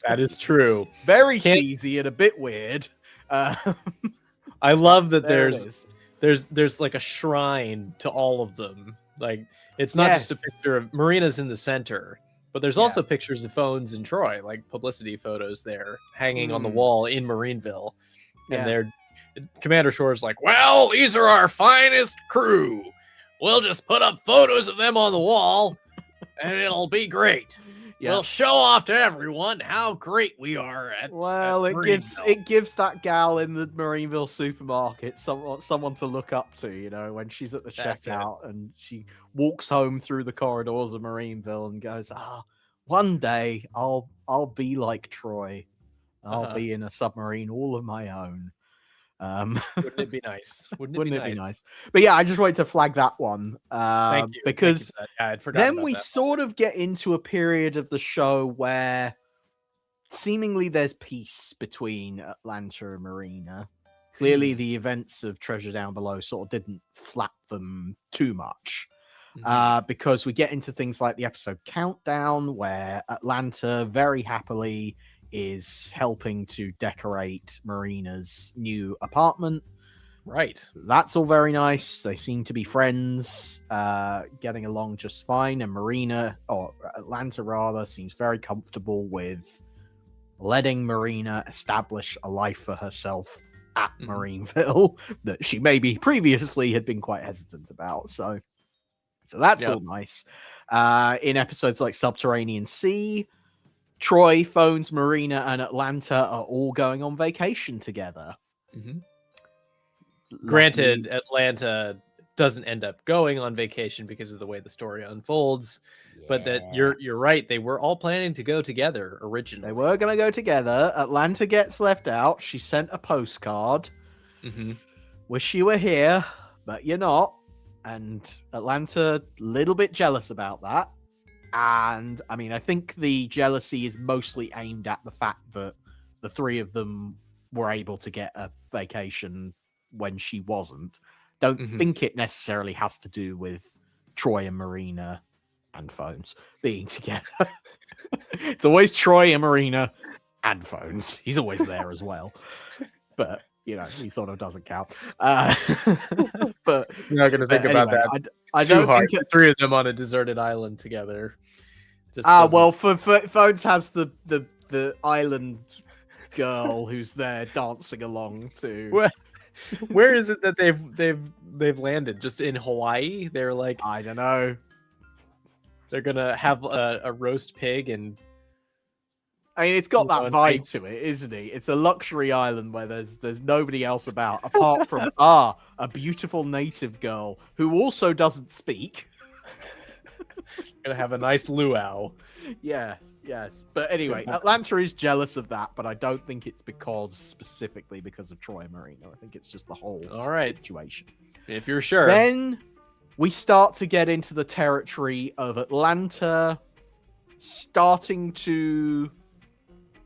That is true. Very cheesy and a bit weird. I love that there's like a shrine to all of them. Like, it's not just a picture of Marina's in the center, but there's also pictures of Phones and Troy, like publicity photos there hanging on the wall in Marineville. And Commander Shore's like, well, these are our finest crew. We'll just put up photos of them on the wall and it'll be great. We'll show off to everyone how great we are at it gives that gal in the Marineville supermarket someone to look up to, when she's at the checkout and she walks home through the corridors of Marineville and goes, one day I'll be like Troy. I'll be in a submarine all of my own. Wouldn't it be nice? Wouldn't it be nice? But yeah, I just wanted to flag that one. Thank you. Because I'd forgotten then about we that. sort of get into a period of the show where seemingly there's peace between Atlanta and Marina. Clearly the events of Treasure Down Below sort of didn't flap them too much. Because we get into things like the episode Countdown, where Atlanta very happily is helping to decorate Marina's new apartment. Right. That's all very nice. They seem to be friends, getting along just fine. And Atlanta rather, seems very comfortable with letting Marina establish a life for herself at Marineville that she maybe previously had been quite hesitant about. So that's all nice. In episodes like Subterranean Sea, Troy, Phones, Marina, and Atlanta are all going on vacation together. Granted, Atlanta doesn't end up going on vacation because of the way the story unfolds, but that you're right. They were all planning to go together originally. They were going to go together. Atlanta gets left out. She sent a postcard. Wish you were here, but you're not. And Atlanta, a little bit jealous about that. And I mean, I think the jealousy is mostly aimed at the fact that the three of them were able to get a vacation when she wasn't. Don't think it necessarily has to do with Troy and Marina and Phones being together. It's always Troy and Marina and Phones. He's always there as well. But, you know, he sort of doesn't count. But you're not going to think about that. I too don't hard. think The three of them on a deserted island together. Well, for Phones has the island girl who's there dancing along to. Where is it that they've landed? Just in Hawaii? They're like, I don't know. They're gonna have a roast pig, and I mean, it's got that vibe to it, isn't it? It's a luxury island where there's nobody else about apart from a beautiful native girl who also doesn't speak. Gonna have a nice luau. Yes. But anyway, Atlanta is jealous of that, but I don't think it's specifically because of Troy and Marina. I think it's just the whole situation. If you're sure. Then we start to get into the territory of Atlanta starting to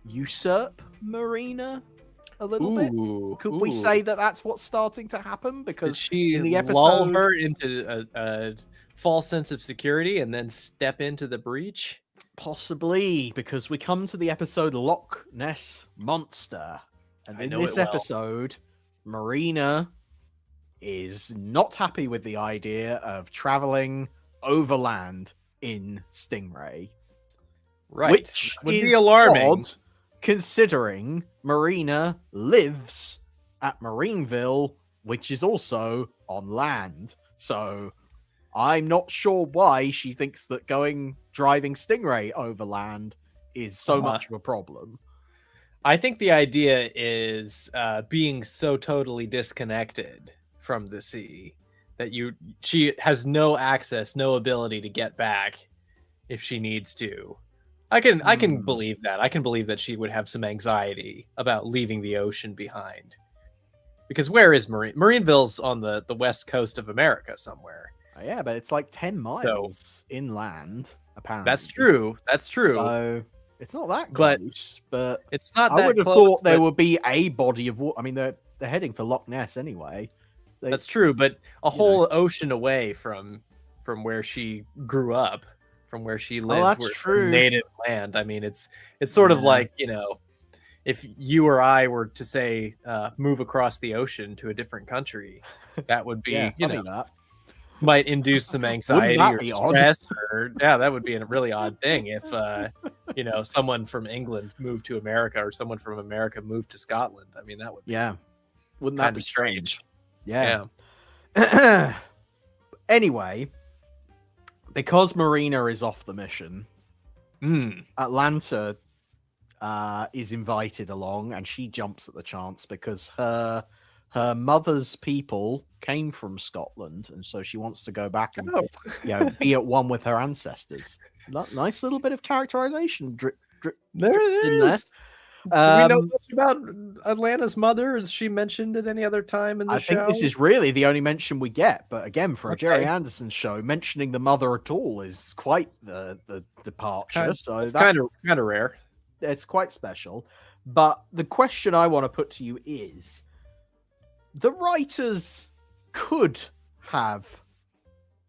usurp Marina a little bit. Could we say that that's what's starting to happen? Because she in the episode, lull her into a false sense of security and then step into the breach? Possibly, because we come to the episode Loch Ness Monster. And in this episode, Marina is not happy with the idea of traveling overland in Stingray. Right. Which would is be alarming. Odd, considering Marina lives at Marineville, which is also on land. So I'm not sure why she thinks that driving Stingray overland is so much of a problem. I think the idea is being so totally disconnected from the sea that she has no access, no ability to get back if she needs to. I can believe that. I can believe that she would have some anxiety about leaving the ocean behind. Because where is Marineville's on the west coast of America somewhere. Yeah, but it's like 10 miles inland, apparently. That's true. So it's not that close, but it's not. I would have thought there would be a body of water. I mean, they're heading for Loch Ness anyway. That's true, but a whole ocean away from where she grew up, from where she lives, that's true. Native land. I mean, it's sort of like, you know, if you or I were to say move across the ocean to a different country, that would be that might induce some anxiety or stress, that would be a really odd thing if you know, someone from England moved to America or someone from America moved to Scotland. I mean, that would be wouldn't that be strange? Yeah. Anyway, because Marina is off the mission, Atlanta is invited along, and she jumps at the chance because her mother's people came from Scotland, and so she wants to go back and be at one with her ancestors. Nice little bit of characterization. There it is. Do we know much about Atlanta's mother? Is she mentioned at any other time in the show? I think this is really the only mention we get. But again, for a Jerry Anderson show, mentioning the mother at all is quite the departure. That's kind of rare. It's quite special. But the question I want to put to you is, the writers could have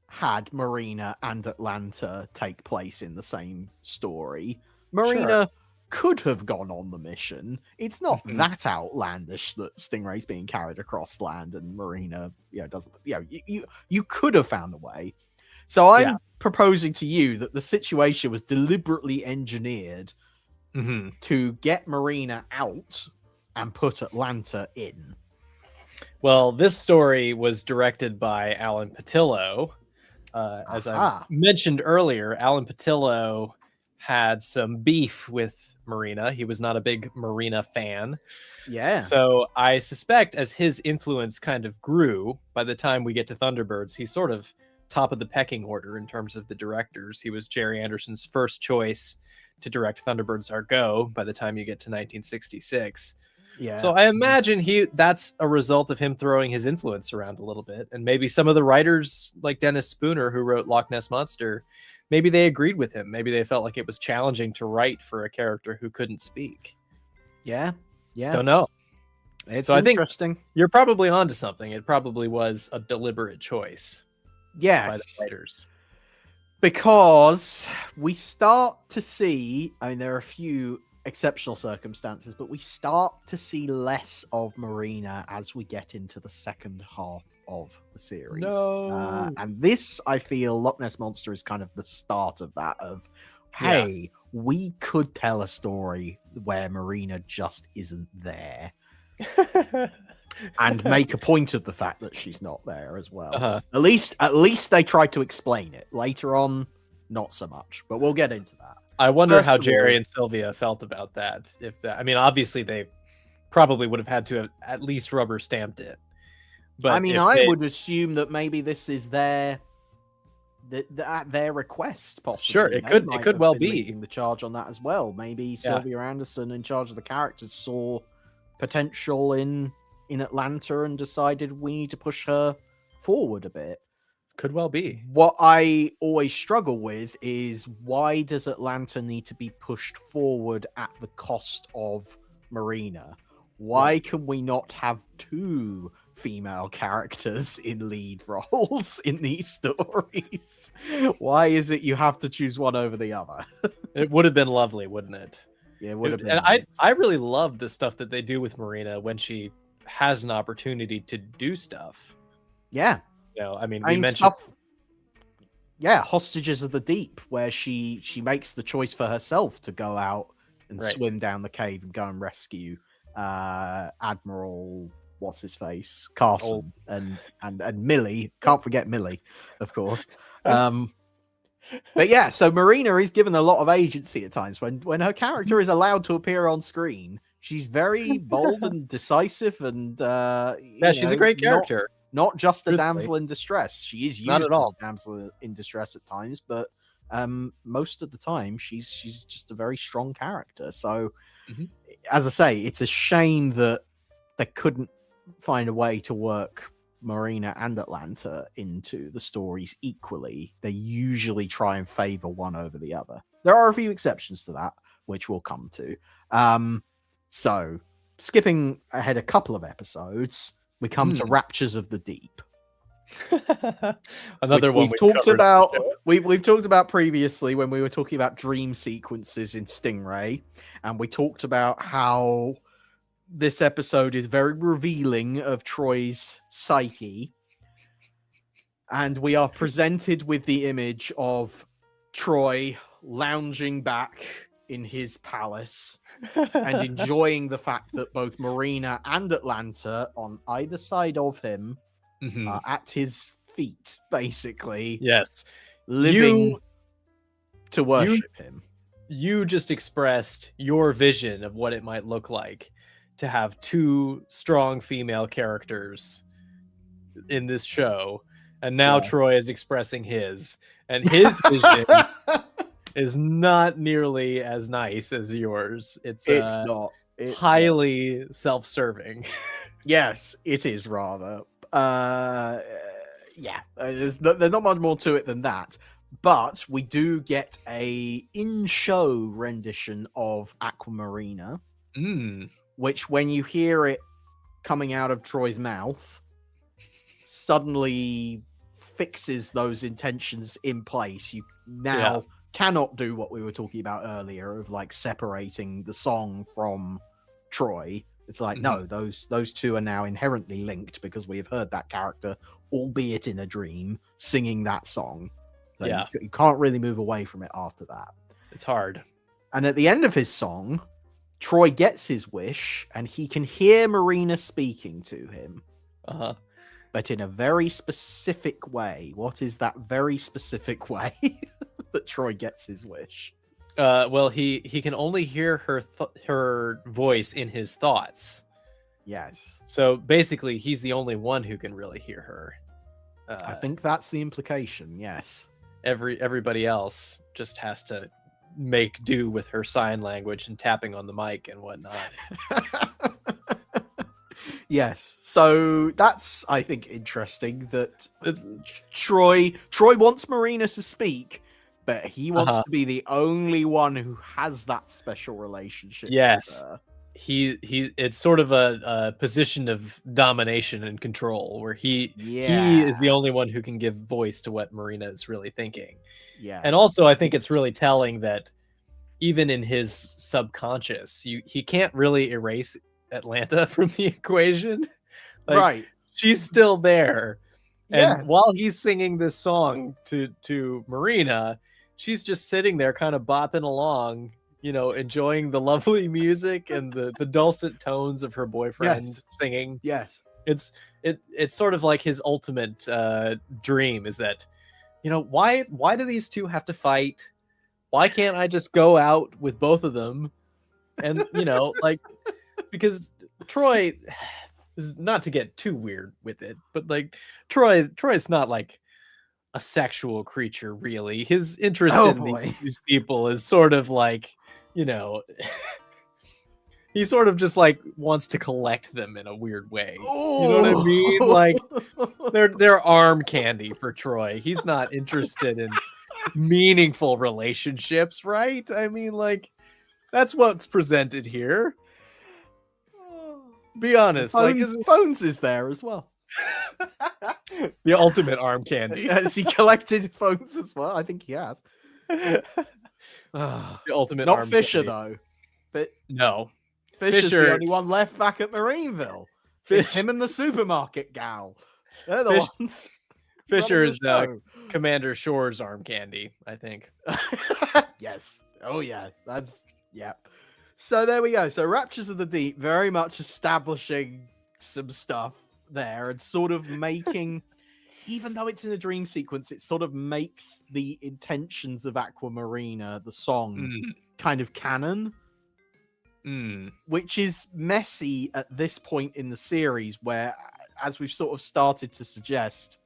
had Marina and Atlanta take place in the same story. Marina could have gone on the mission. It's not that outlandish that Stingray's being carried across land and Marina, doesn't. You could have found a way. So I'm proposing to you that the situation was deliberately engineered to get Marina out and put Atlanta in. Well, this story was directed by Alan Patillo. As I mentioned earlier, Alan Patillo had some beef with Marina. He was not a big Marina fan. Yeah. So I suspect as his influence kind of grew, by the time we get to Thunderbirds, he's sort of top of the pecking order in terms of the directors. He was Jerry Anderson's first choice to direct Thunderbirds Are Go by the time you get to 1966. Yeah. So I imagine that's a result of him throwing his influence around a little bit. And maybe some of the writers like Dennis Spooner, who wrote Loch Ness Monster, maybe they agreed with him. Maybe they felt like it was challenging to write for a character who couldn't speak. Yeah. Don't know. It's so interesting. I think you're probably onto something. It probably was a deliberate choice. Yes. By the writers. Because we start to see, I mean, there are a few exceptional circumstances, but we start to see less of Marina as we get into the second half of the series. No. And this, I feel, Loch Ness Monster is kind of the start of that, of, hey, we could tell a story where Marina just isn't there. And make a point of the fact that she's not there as well. At least they tried to explain it. Later on, not so much, but we'll get into that. I wonder how Jerry and Sylvia felt about that. I mean, obviously they probably would have had to have at least rubber stamped it. But I mean, I would assume that maybe this is at their request, possibly. Sure, it could well be leading the charge on that as well. Maybe Sylvia Anderson, in charge of the characters, saw potential in Atlanta and decided we need to push her forward a bit. Could well be. What I always struggle with is, why does Atlanta need to be pushed forward at the cost of Marina? Why can we not have two female characters in lead roles in these stories? Why is it you have to choose one over the other? It would have been lovely, wouldn't it? Yeah, it would have been. And nice. I really love the stuff that they do with Marina when she has an opportunity to do stuff. Yeah. I mean, we mentioned stuff. Yeah, Hostages of the Deep, where she makes the choice for herself to go out and swim down the cave and go and rescue Admiral what's his face, Carson, and Millie. Can't forget Millie, of course. But yeah, so Marina is given a lot of agency at times when her character is allowed to appear on screen. She's very bold and decisive, and she's a great character. Not just a damsel in distress. She is used Not at all. as a damsel in distress at times, but most of the time she's just a very strong character. So, as I say, it's a shame that they couldn't find a way to work Marina and Atlanta into the stories equally. They usually try and favor one over the other. There are a few exceptions to that, which we'll come to. So, skipping ahead a couple of episodes, we come to Raptures of the Deep. Another one we've talked about. We've talked about previously when we were talking about dream sequences in Stingray, and we talked about how this episode is very revealing of Troy's psyche, and we are presented with the image of Troy lounging back in his palace and enjoying the fact that both Marina and Atlanta on either side of him are at his feet, basically. Yes. Living to worship him. You just expressed your vision of what it might look like to have two strong female characters in this show. And now Troy is expressing his. And his vision is not nearly as nice as yours. It's not. It's highly self-serving. Yes, it is rather. There's not much more to it than that. But we do get a in-show rendition of Aquamarina, which, when you hear it coming out of Troy's mouth, suddenly fixes those intentions in place. You now cannot do what we were talking about earlier of like separating the song from Troy. It's like, no, those two are now inherently linked because we have heard that character, albeit in a dream, singing that song. So you can't really move away from it after that. It's hard. And at the end of his song, Troy gets his wish and he can hear Marina speaking to him. But in a very specific way. What is that very specific way that Troy gets his wish? Well, he can only hear her voice in his thoughts. Yes. So basically, he's the only one who can really hear her. I think that's the implication. Yes. Everybody else just has to make do with her sign language and tapping on the mic and whatnot. Yes. So that's, I think, interesting that Troy wants Marina to speak, but he wants to be the only one who has that special relationship. Yes. It's sort of a position of domination and control where he is the only one who can give voice to what Marina is really thinking. Yeah. And also I think it's really telling that even in his subconscious, he can't really erase Atlanta from the equation. Like, right. She's still there. Yeah. And while he's singing this song to Marina, she's just sitting there kind of bopping along, enjoying the lovely music and the dulcet tones of her boyfriend singing. Yes. It's sort of like his ultimate dream is that, why do these two have to fight? Why can't I just go out with both of them? And, like, because Troy, not to get too weird with it, but like Troy's not like a sexual creature, really. His interest in these people is sort of like, he sort of just like wants to collect them in a weird way. Ooh. You know what I mean? Like they're arm candy for Troy. He's not interested in meaningful relationships, right? I mean, like, that's what's presented here. Be honest. Phones is there as well. The ultimate arm candy. Has he collected phones as well? I think he has. The ultimate Not arm Fisher candy. though. But no. Fisher's the only one left back at Marineville. It's him and the supermarket gal. They're the ones. Fisher is Commander Shore's arm candy, I think. Yes. Oh yeah. So there we go. So Raptures of the Deep very much establishing some stuff there and sort of making, even though it's in a dream sequence, it sort of makes the intentions of Aquamarina, the song, kind of canon. Which is messy at this point in the series where, as we've sort of started to suggest,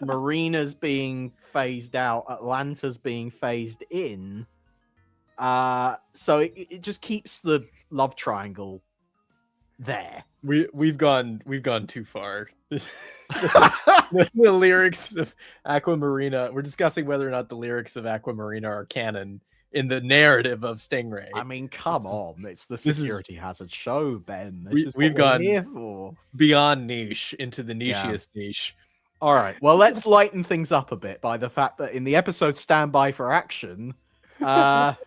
Marina's being phased out, Atlanta's being phased in. So it just keeps the love triangle there. We've gone too far. The lyrics of Aquamarina, we're discussing whether or not the lyrics of Aquamarina are canon in the narrative of Stingray. I mean, come on. It's the security hazard show, Ben. We've gone here for. Beyond niche into the nichiest niche. All right. Well, let's lighten things up a bit by the fact that in the episode Stand By for Action, the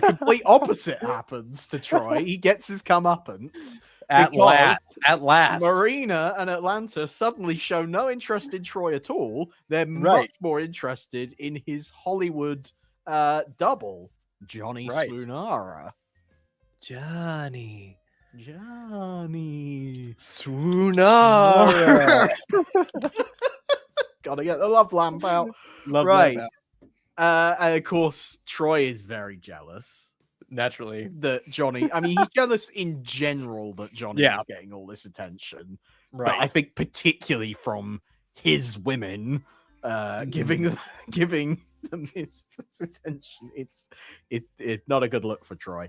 complete opposite happens to Troy. He gets his comeuppance. At last. Marina and Atlanta suddenly show no interest in Troy at all. They're much more interested in his Hollywood double, Johnny Swoonara. Johnny Swoonara. Gotta get the love lamp out. Lamp out. And of course, Troy is very jealous. Naturally. That Johnny, I mean, he's jealous in general that Johnny is getting all this attention. Right. But I think particularly from his women giving them this attention. It's not a good look for Troy.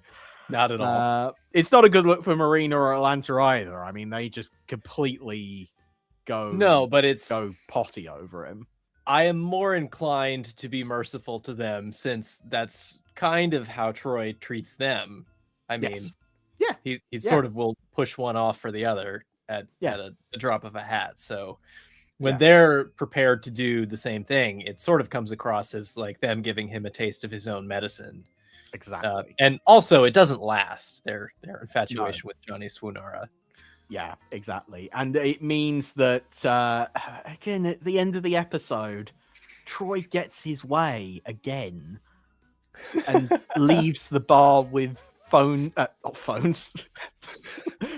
Not at all. It's not a good look for Marina or Atlanta either. I mean, they just completely go potty over him. I am more inclined to be merciful to them since that's kind of how Troy treats them. I mean, he sort of will push one off for the other at a drop of a hat. So when they're prepared to do the same thing, it sort of comes across as like them giving him a taste of his own medicine. Exactly. And also, it doesn't last, their infatuation with Johnny Swoonara. Yeah, exactly. And it means that, again, at the end of the episode, Troy gets his way again and leaves the bar with phones.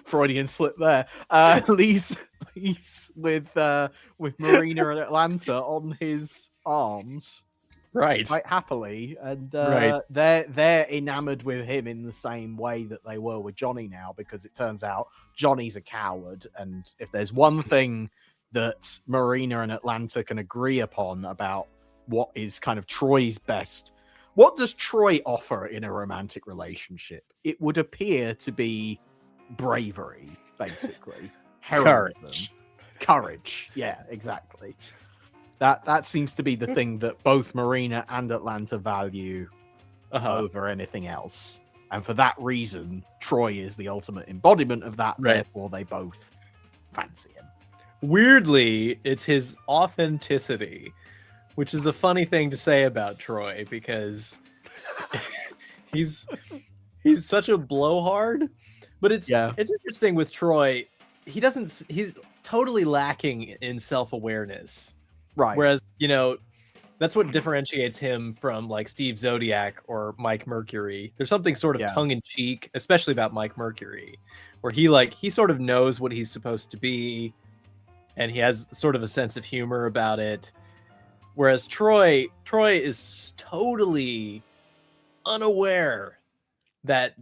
Freudian slip there. Leaves with Marina and Atlanta on his arms. Right. Quite happily. And they're enamored with him in the same way that they were with Johnny now, because it turns out Johnny's a coward. And if there's one thing that Marina and Atlanta can agree upon about what is kind of Troy's best, what does Troy offer in a romantic relationship? It would appear to be bravery, basically. Heroism. Courage. Yeah, exactly. That seems to be the thing that both Marina and Atlanta value over anything else. And for that reason, Troy is the ultimate embodiment of that. Right. Therefore, they both fancy him. Weirdly, it's his authenticity, which is a funny thing to say about Troy because he's such a blowhard. But it's interesting with Troy. He's totally lacking in self-awareness. Right. Whereas, that's what differentiates him from like Steve Zodiac or Mike Mercury. There's something sort of tongue-in-cheek, especially about Mike Mercury, where he sort of knows what he's supposed to be, and he has sort of a sense of humor about it. Whereas Troy is totally unaware that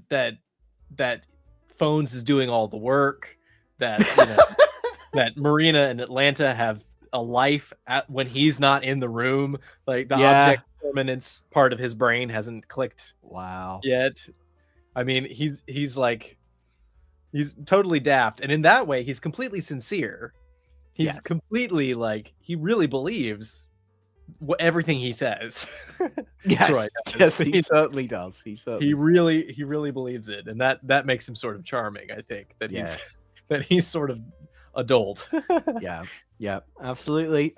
Phones is doing all the work, that that Marina and Atlanta have a life when he's not in the room. Like the object permanence part of his brain hasn't clicked yet. I mean, he's totally daft, and in that way he's completely sincere. He's completely like, he really believes everything he says. Yes, yes, he certainly does. He really believes it, and that makes him sort of charming. I think that he's sort of adult. Yeah, absolutely.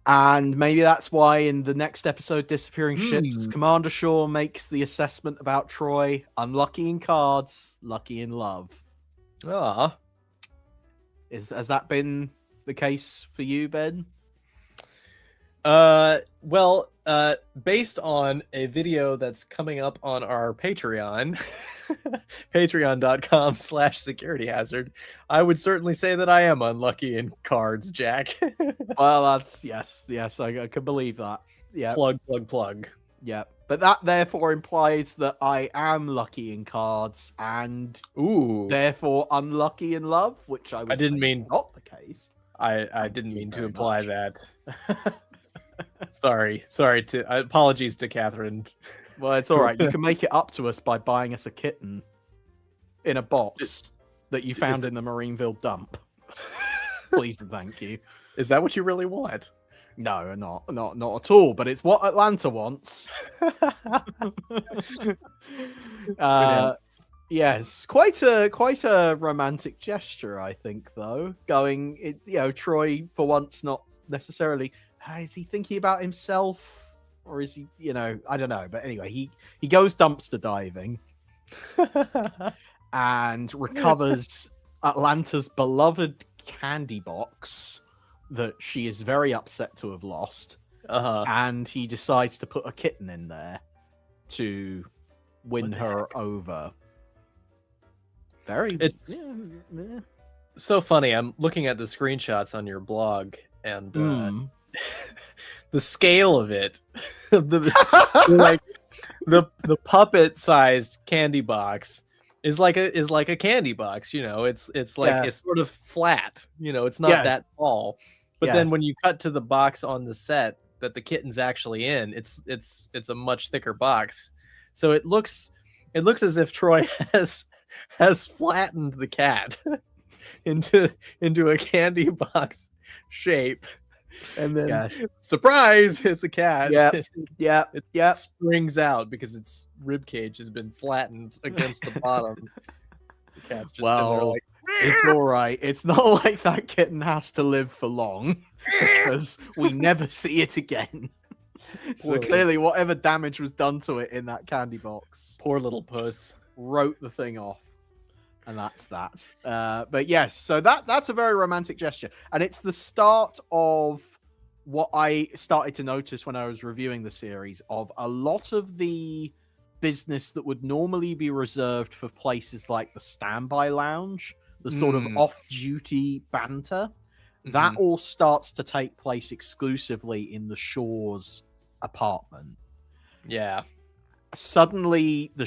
And maybe that's why in the next episode, Disappearing Ships, Commander Shaw makes the assessment about Troy: unlucky in cards, lucky in love. Has that been the case for you, Ben? Well, based on a video that's coming up on our Patreon, patreon.com/securityhazard, I would certainly say that I am unlucky in cards, Jack. Well, that's yes, I can believe that. Yeah. Plug. Yeah. But that therefore implies that I am lucky in cards and therefore unlucky in love, which I didn't mean not the case. I didn't mean to imply that. Sorry apologies to Catherine. Well, it's all right. You can make it up to us by buying us a kitten in a box that you found in the Marineville dump. Please and thank you. Is that what you really want? No, not at all. But it's what Atlanta wants. Yes, quite a romantic gesture, I think. Though Troy for once not necessarily. Is he thinking about himself, or is he? I don't know. But anyway, he goes dumpster diving and recovers Atlanta's beloved candy box that she is very upset to have lost. And he decides to put a kitten in there to win her over. It's so funny. I'm looking at the screenshots on your blog, and the scale of it, the puppet-sized candy box is like a candy box. It's like it's sort of flat. It's not that tall. But then when you cut to the box on the set that the kitten's actually in, it's a much thicker box. So it looks as if Troy has flattened the cat into a candy box shape. And then surprise, it's a cat. Yeah. Springs out because its rib cage has been flattened against the bottom. The cat's just in there like, it's all right. It's not like that kitten has to live for long because we never see it again. So clearly, whatever damage was done to it in that candy box, poor little puss, wrote the thing off, and that's that. But yes, so that's a very romantic gesture, and it's the start of what I started to notice when I was reviewing the series of a lot of the business that would normally be reserved for places like the Standby Lounge, the sort of off-duty banter, that all starts to take place exclusively in the Shaw's apartment. Yeah. Suddenly, the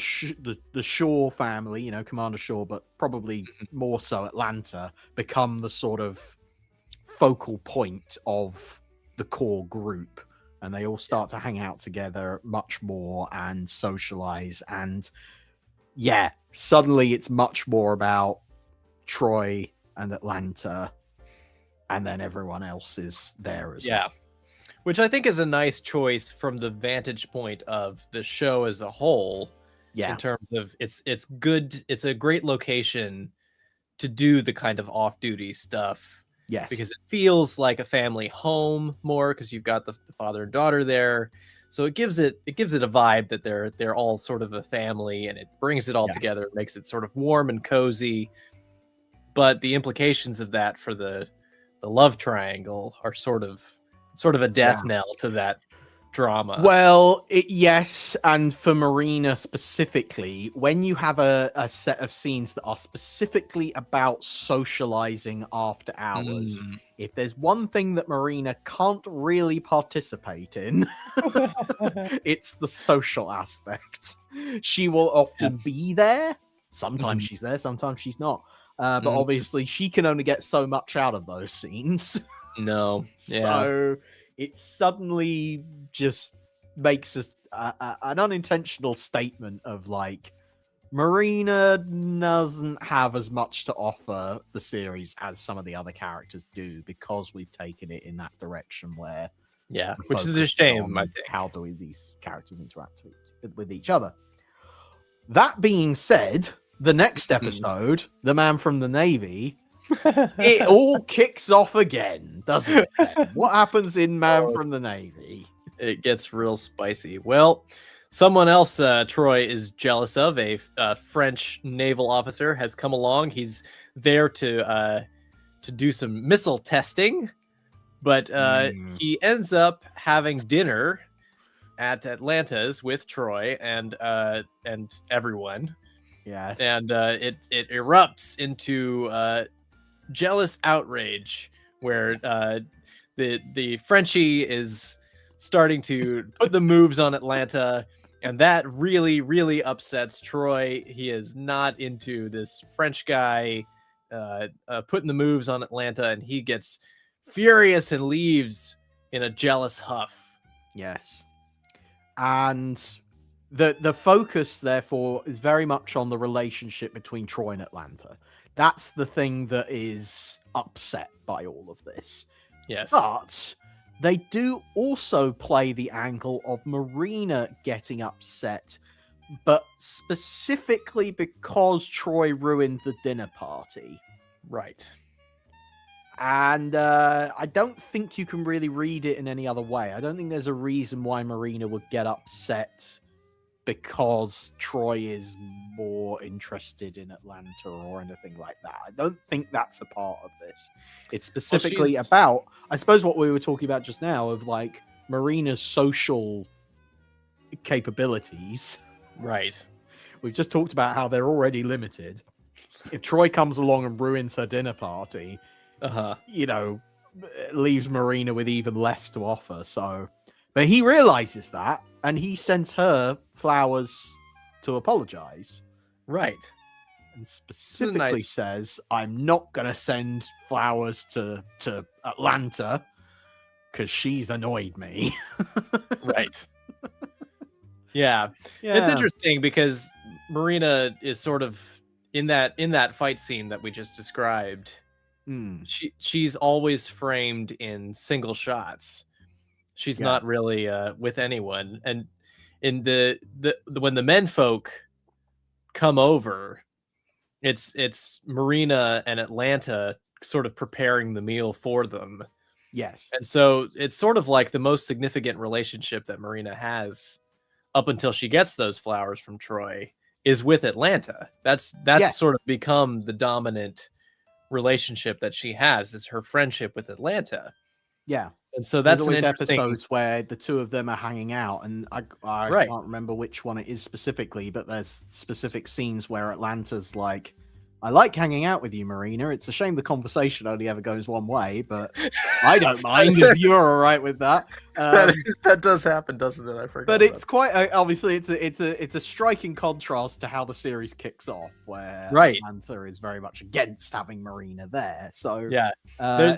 Shaw family, Commander Shaw, but probably more so Atlanta, become the sort of focal point of the core group, and they all start to hang out together much more and socialize. And suddenly it's much more about Troy and Atlanta and then everyone else is there as Yeah. well. Which I think is a nice choice from the vantage point of the show as a whole. Yeah. In terms of it's good, it's a great location to do the kind of off-duty stuff. Yes. Because it feels like a family home more because you've got the father and daughter there. So it gives it a vibe that they're all sort of a family, and it brings it all together, makes it sort of warm and cozy. But the implications of that for the love triangle are sort of a death knell to that drama. Well, yes, and for Marina specifically, when you have a set of scenes that are specifically about socializing after hours, if there's one thing that Marina can't really participate in, it's the social aspect. She will often be there. Sometimes she's there, sometimes she's not. But obviously, she can only get so much out of those scenes. No. So it suddenly just makes an unintentional statement of like, Marina doesn't have as much to offer the series as some of the other characters do, because we've taken it in that direction where which is a shame. I think. How do these characters interact with each other? That being said, the next episode, The Man from the Navy, it all kicks off again, doesn't it? What happens in Man from the Navy? It gets real spicy. Well, someone else Troy is jealous of, a French naval officer, has come along. He's there to do some missile testing, but he ends up having dinner at Atlanta's with Troy and everyone. Yes. And it erupts into jealous outrage, where the Frenchie is starting to put the moves on Atlanta, and that really, really upsets Troy. He is not into this French guy putting the moves on Atlanta, and he gets furious and leaves in a jealous huff. Yes. And the focus, therefore, is very much on the relationship between Troy and Atlanta. That's the thing that is upset by all of this. Yes. But they do also play the angle of Marina getting upset, but specifically because Troy ruined the dinner party. Right. And I don't think you can really read it in any other way. I don't think there's a reason why Marina would get upset because Troy is more interested in Atlanta or anything like that. I don't think that's a part of this. It's specifically about, I suppose, what we were talking about just now of like Marina's social capabilities. Right. We've just talked about how they're already limited. If Troy comes along and ruins her dinner party, you know, leaves Marina with even less to offer. So, but he realizes that, and he sends her flowers to apologize. Right. And specifically says, I'm not going to send flowers to Atlanta because she's annoyed me. Right. Yeah. It's interesting because Marina is sort of in that fight scene that we just described. She's always framed in single shots. She's not really with anyone. And in the when the menfolk come over, it's Marina and Atlanta sort of preparing the meal for them. Yes. And so it's sort of like the most significant relationship that Marina has up until she gets those flowers from Troy is with Atlanta. That's sort of become the dominant relationship that she has, is her friendship with Atlanta. Yeah. And so that's always an interesting episodes where the two of them are hanging out, and I can't remember which one it is specifically, but there's specific scenes where Atlanta's like, I like hanging out with you, Marina. It's a shame the conversation only ever goes one way, but I don't mind if you're all right with that. That does happen, doesn't it? I forgot. But it's quite obviously it's a striking contrast to how the series kicks off, where Atlanta is very much against having Marina there. So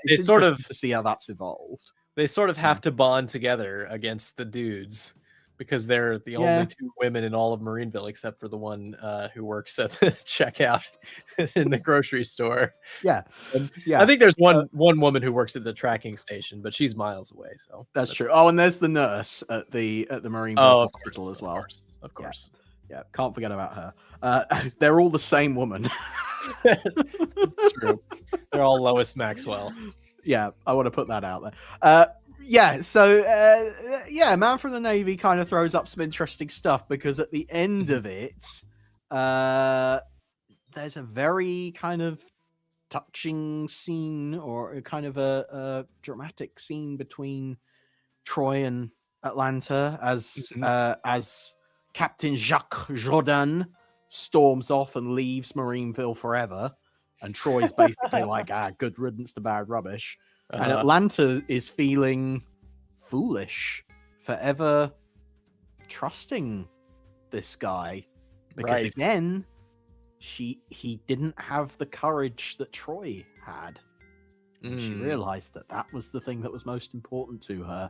it's sort of to see how that's evolved. They sort of have to bond together against the dudes because they're the only two women in all of Marineville, except for the one who works at the checkout in the grocery store. Yeah, and I think there's one woman who works at the tracking station, but she's miles away. So that's true. Oh, and there's the nurse at the Marineville hospital as well. Of course. Yeah, can't forget about her. They're all the same woman. It's true. They're all Lois Maxwell. Yeah, I want to put that out there. Man from the Navy kind of throws up some interesting stuff because at the end of it, there's a very kind of touching scene or a kind of a dramatic scene between Troy and Atlanta as Captain Jacques Jourdan storms off and leaves Marineville forever. And Troy's basically like, good riddance to bad rubbish. And Atlanta is feeling foolish for ever trusting this guy. Because again, he didn't have the courage that Troy had. And she realized that was the thing that was most important to her.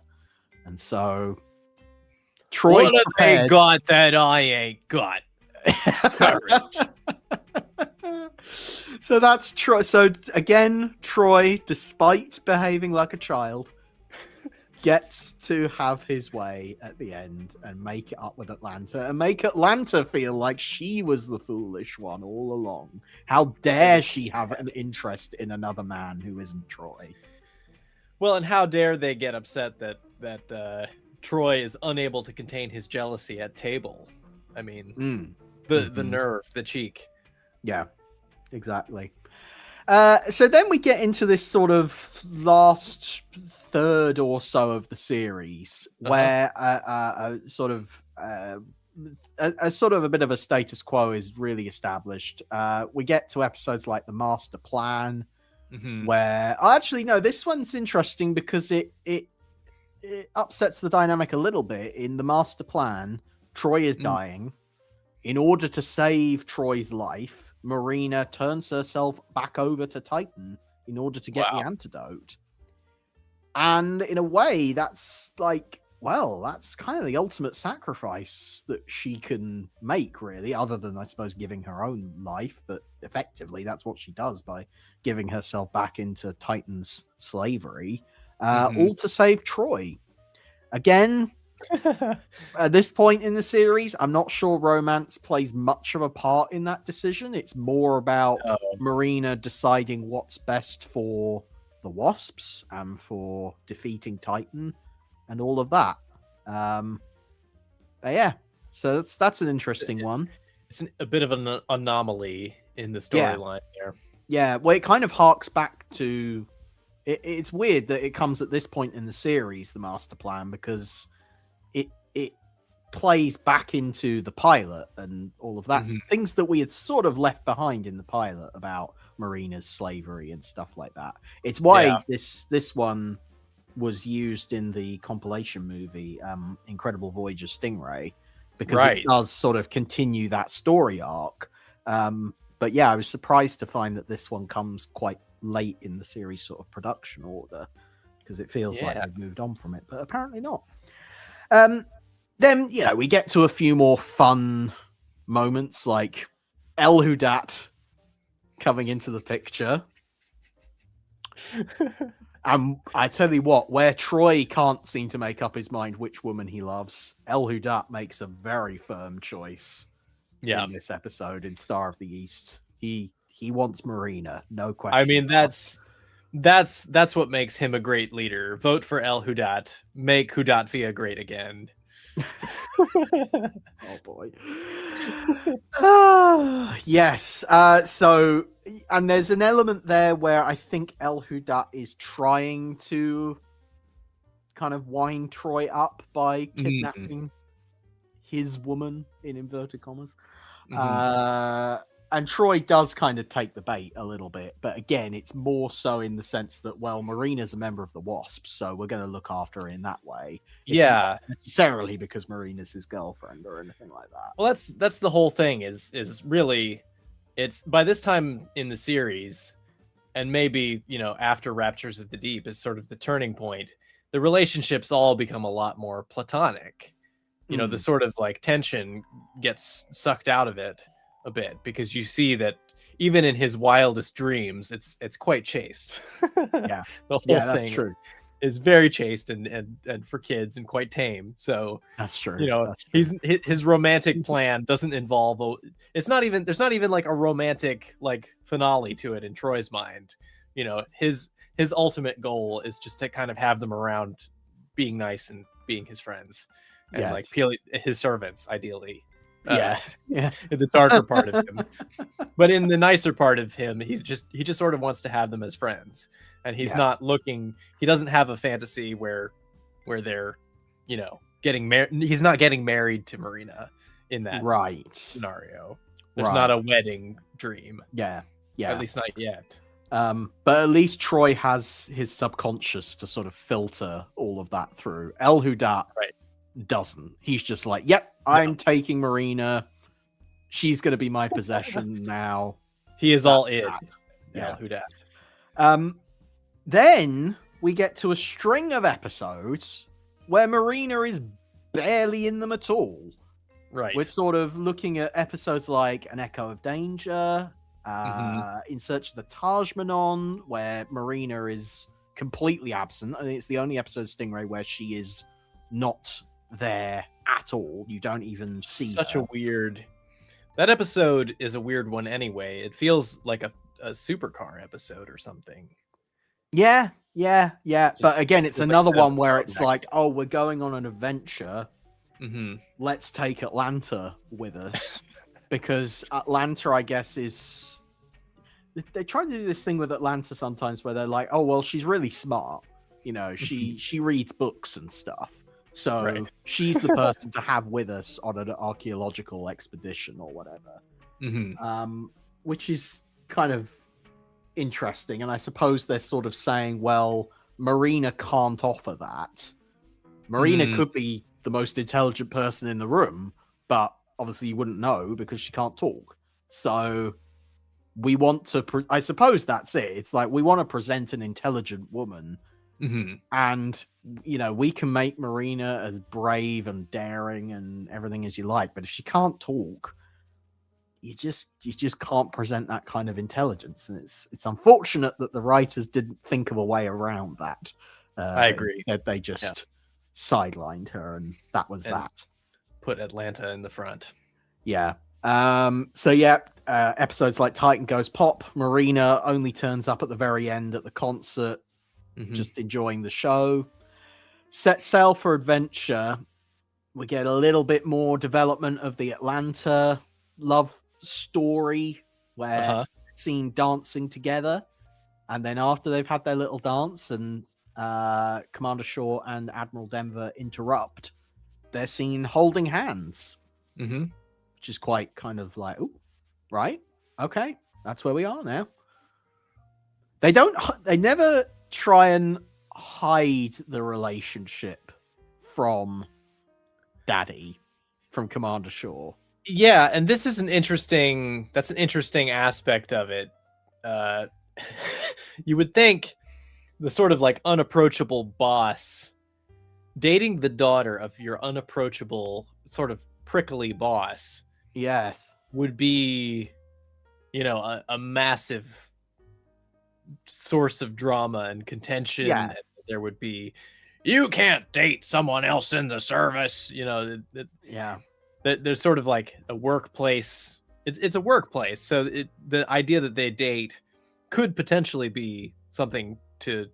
And so Troy, what have they got that I ain't got? Courage. So that's Troy. So again, Troy, despite behaving like a child, gets to have his way at the end and make it up with Atlanta and make Atlanta feel like she was the foolish one all along. How dare she have an interest in another man who isn't Troy? Well, and how dare they get upset that Troy is unable to contain his jealousy at table? I mean, the nerve, the cheek. Yeah, exactly. So then we get into this sort of last third or so of the series where a bit of a status quo is really established. We get to episodes like the Master Plan, where actually no, this one's interesting because it upsets the dynamic a little bit. In the Master Plan, Troy is dying. In order to save Troy's life, Marina turns herself back over to Titan in order to get the antidote. And in a way, that's like, well, that's kind of the ultimate sacrifice that she can make, really, other than, I suppose, giving her own life. But effectively, that's what she does by giving herself back into Titan's slavery, all to save Troy. Again, at this point in the series, I'm not sure romance plays much of a part in that decision. It's more about Marina deciding what's best for the Wasps and for defeating Titan and all of that. So that's an interesting one. It's a bit of an anomaly in the storyline there. Yeah, well, it kind of harks back to... It's weird that it comes at this point in the series, the Master Plan, because it plays back into the pilot and all of that. Things that we had sort of left behind in the pilot about Marina's slavery and stuff like that. It's why this one was used in the compilation movie Incredible Voyage of Stingray, because it does sort of continue that story arc. But yeah, I was surprised to find that this one comes quite late in the series sort of production order, because it feels like they've moved on from it, but apparently not. Then, we get to a few more fun moments, like El Hudat coming into the picture. I tell you what, where Troy can't seem to make up his mind which woman he loves, El Hudat makes a very firm choice in this episode in Star of the East. He wants Marina, no question. I mean, that's what makes him a great leader. Vote for El Hudat. Make Hudatvia great again. Oh boy. Yes. So, and there's an element there where I think El Hudat is trying to kind of wind Troy up by kidnapping his woman, in inverted commas. And Troy does kind of take the bait a little bit, but again, it's more so in the sense that, well, Marina's a member of the Wasps, so we're going to look after her in that way. It's not necessarily because Marina's his girlfriend or anything like that. Well, that's the whole thing. Is really, it's by this time in the series, and maybe after Raptures of the Deep is sort of the turning point. The relationships all become a lot more platonic. the sort of like tension gets sucked out of it a bit, because you see that even in his wildest dreams, it's quite chaste. Yeah, The whole that's thing true. is very chaste and for kids and quite tame. So That's true. That's true. His romantic plan doesn't involve. There's not even like a romantic like finale to it in Troy's mind. His ultimate goal is just to kind of have them around, being nice and being his friends, and like his servants, ideally. Yeah. In the darker part of him, but in the nicer part of him, he just sort of wants to have them as friends, and he's not looking. He doesn't have a fantasy where they're, getting married. He's not getting married to Marina in that scenario. There's not a wedding dream. Yeah. At least not yet. But at least Troy has his subconscious to sort of filter all of that through. El Hudat doesn't. He's just like, yep, I'm taking Marina. She's going to be my possession now. He is all in. Yeah. El Hudat. Then we get to a string of episodes where Marina is barely in them at all. Right. We're sort of looking at episodes like An Echo of Danger, In Search of the Taj Manon, where Marina is completely absent. I think it's the only episode of Stingray where she is not there at all. You don't even see such her. A weird. That episode is a weird one anyway. It feels like a supercar episode or something. Yeah. But again, it's another one where it's like, oh, we're going on an adventure. Let's take Atlanta with us. Because Atlanta, I guess, is... They try to do this thing with Atlanta sometimes where they're like, oh, well, she's really smart. She reads books and stuff. So she's the person to have with us on an archaeological expedition or whatever. Which is kind of interesting. And I suppose they're sort of saying, well, Marina can't offer that. Marina could be the most intelligent person in the room, but obviously you wouldn't know because she can't talk. So we want to... I suppose that's it. It's like we want to present an intelligent woman. And, we can make Marina as brave and daring and everything as you like, but if she can't talk, you just can't present that kind of intelligence. And it's unfortunate that the writers didn't think of a way around that. I agree. That they just sidelined her, and that was that. Put Atlanta in the front. Yeah. Episodes like Titan Goes Pop, Marina only turns up at the very end at the concert, just enjoying the show. Set sail for adventure. We get a little bit more development of the Atlanta love story, where seen dancing together, and then after they've had their little dance and Commander Shaw and Admiral Denver interrupt, they're seen holding hands, which is quite kind of like, oh, right, okay, that's where we are now. They never try and hide the relationship from Daddy, from Commander Shaw. Yeah, and this is an interesting aspect of it. You would think the sort of like unapproachable boss dating the daughter of your unapproachable sort of prickly boss, would be, a massive source of drama and contention. And there would be, you can't date someone else in the service. There's sort of like a workplace. It's a workplace, so the idea that they date could potentially be something to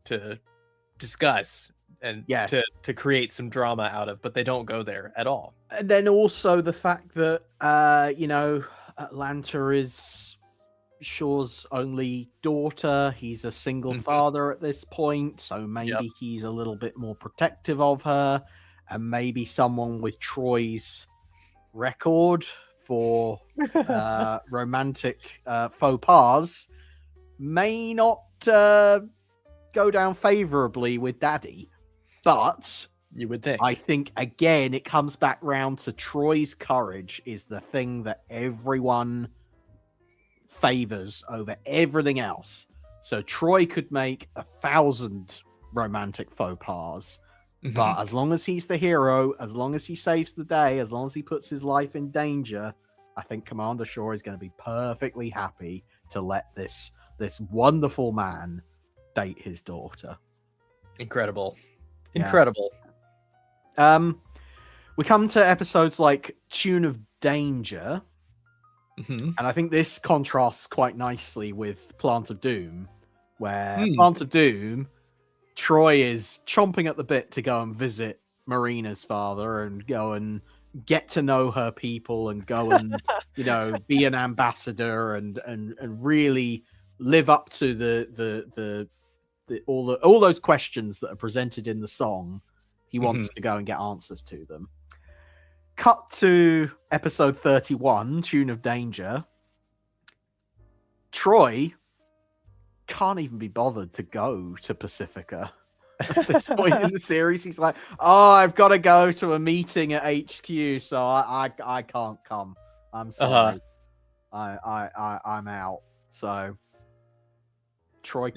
discuss and to create some drama out of, but they don't go there at all. And then also the fact that Atlanta is Shaw's only daughter. He's a single father at this point, so maybe he's a little bit more protective of her, and maybe someone with Troy's record for romantic faux pas may not go down favorably with Daddy. But you would think, I think again it comes back round to Troy's courage is the thing that everyone favors over everything else. So Troy could make 1,000 romantic faux pas, But as long as he's the hero, as long as he saves the day, as long as he puts his life in danger, I think Commander Shaw is going to be perfectly happy to let this wonderful man date his daughter. Incredible. Yeah. Incredible. We come to episodes like Tune of Danger, and I think this contrasts quite nicely with Plant of Doom, where Plant of Doom, Troy is chomping at the bit to go and visit Marina's father and go and get to know her people and go and be an ambassador and really live up to the all those questions that are presented in the song. He wants to go and get answers to them. Cut to episode 31, Tune of Danger. Troy can't even be bothered to go to Pacifica. At this point in the series, he's like, "Oh, I've got to go to a meeting at HQ, so I can't come. I'm sorry. I'm out." So Troy,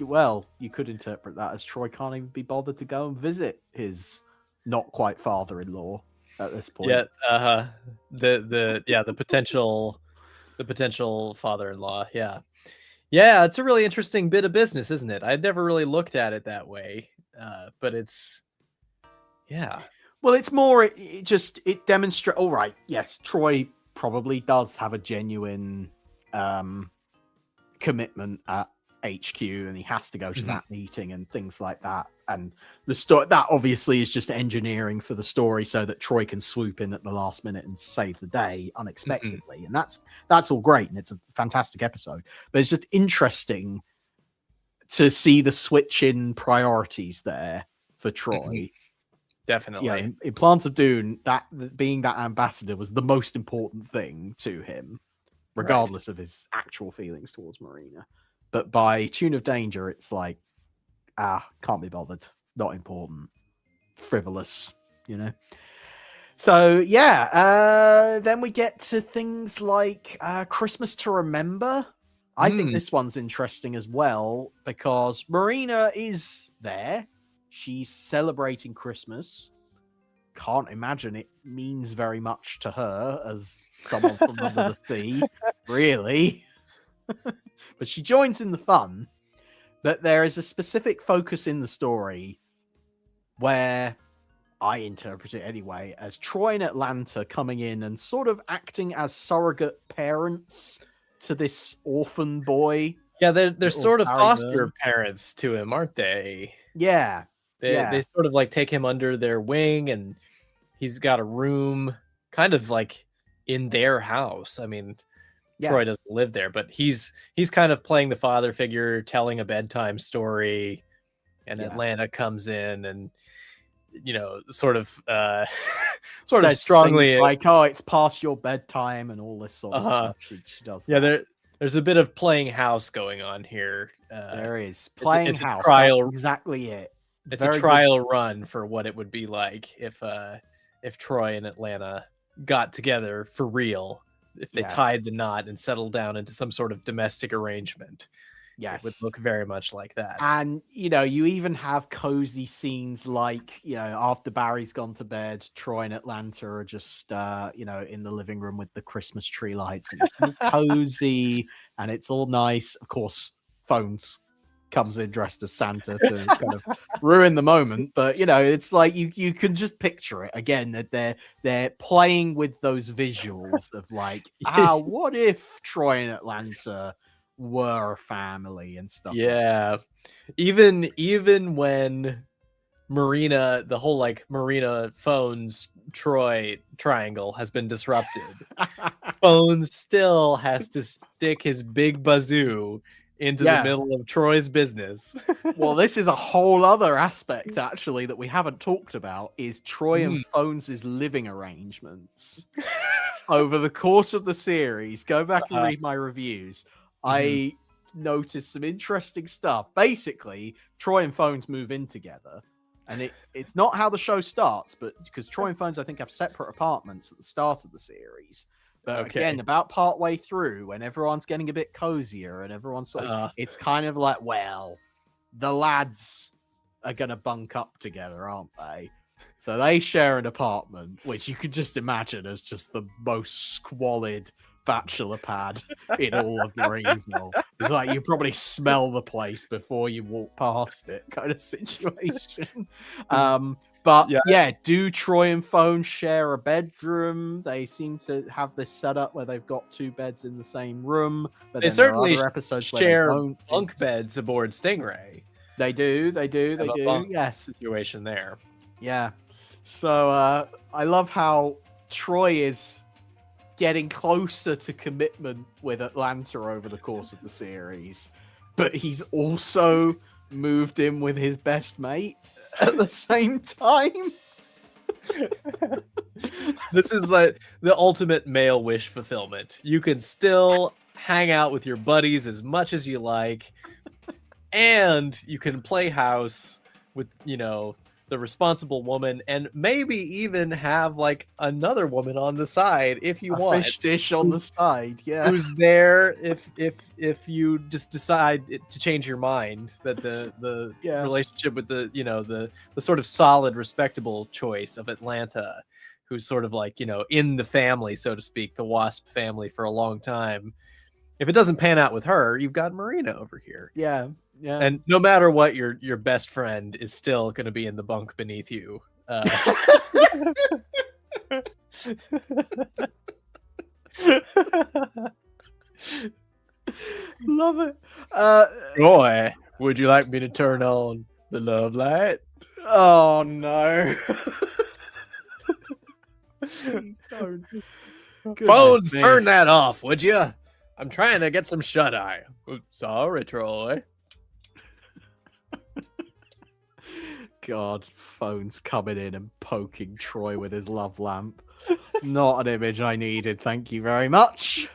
well, you could interpret that as Troy can't even be bothered to go and visit his not quite father-in-law at this point. Yeah, the potential father-in-law. Yeah, it's a really interesting bit of business, isn't it? I'd never really looked at it that way, but it's Well, it's more it demonstrates. All right, yes, Troy probably does have a genuine commitment at HQ, and he has to go to that meeting and things like that. And the story that obviously is just engineering for the story so that Troy can swoop in at the last minute and save the day unexpectedly. And that's all great, and it's a fantastic episode. But it's just interesting to see the switch in priorities there for Troy. Definitely. In Plant of Doom, that being that ambassador was the most important thing to him, regardless of his actual feelings towards Marina. But by Tune of Danger, it's like, can't be bothered. Not important. Frivolous, So, then we get to things like Christmas to Remember. I think this one's interesting as well, because Marina is there. She's celebrating Christmas. Can't imagine it means very much to her as someone from under the sea, really. But she joins in the fun. But there is a specific focus in the story where I interpret it anyway as Troy and Atlanta coming in and sort of acting as surrogate parents to this orphan boy. Yeah, they're sort of foster parents to him, aren't they? Yeah. They sort of like take him under their wing, and he's got a room kind of like in their house. I mean, Troy doesn't live there, but he's kind of playing the father figure, telling a bedtime story, and Atlanta comes in and sort of strongly like, "Oh, it's past your bedtime," and all this sort of stuff. She does. Yeah, there's a bit of playing house going on here. There is playing house. Trial, that's exactly it. It's a trial run for what it would be like if Troy and Atlanta got together for real. If they tied the knot and settled down into some sort of domestic arrangement, it would look very much like that. And, you even have cozy scenes like, after Barry's gone to bed, Troy and Atlanta are just, in the living room with the Christmas tree lights. And it's all cozy and it's all nice. Of course, Phones comes in dressed as Santa to kind of ruin the moment, but it's like you can just picture it again, that they're playing with those visuals of like, what if Troy and Atlanta were a family and stuff. Even when Marina, the whole like Marina Phones Troy triangle has been disrupted, Phones still has to stick his big bazoo into the middle of Troy's business. Well, this is a whole other aspect, actually, that we haven't talked about, is Troy and Phones' living arrangements. Over the course of the series, go back and read my reviews. I noticed some interesting stuff. Basically, Troy and Phones move in together, and it's not how the show starts, but because Troy and Phones, I think, have separate apartments at the start of the series. But again, about partway through, when everyone's getting a bit cozier and everyone's sort of, it's kind of like, well, the lads are going to bunk up together, aren't they? So they share an apartment, which you could just imagine as just the most squalid bachelor pad in all of Marineville. It's like you probably smell the place before you walk past it, kind of situation. But yeah, do Troy and Phone share a bedroom? They seem to have this setup where they've got 2 beds in the same room. But they then certainly there are other episodes share where they don't. bunk beds aboard Stingray. They do. Yes. Situation there. Yeah. So I love how Troy is getting closer to commitment with Atlanta over the course of the series, but he's also moved in with his best mate at the same time. This is like the ultimate male wish fulfillment. You can still hang out with your buddies as much as you like, and you can play house with, the responsible woman, and maybe even have like another woman on the side if you want. Fish dish on the side, yeah. Who's there if you just decide to change your mind, that the relationship with the sort of solid, respectable choice of Atlanta, who's sort of like, in the family, so to speak, the Wasp family for a long time. If it doesn't pan out with her, you've got Marina over here. Yeah. Yeah. And no matter what, your best friend is still going to be in the bunk beneath you. Love it. Roy, would you like me to turn on the love light? Oh no. Phones, turn that off, would you? I'm trying to get some shut eye. Sorry, Troy. God, Phone's coming in and poking Troy with his love lamp. Not an image I needed, thank you very much.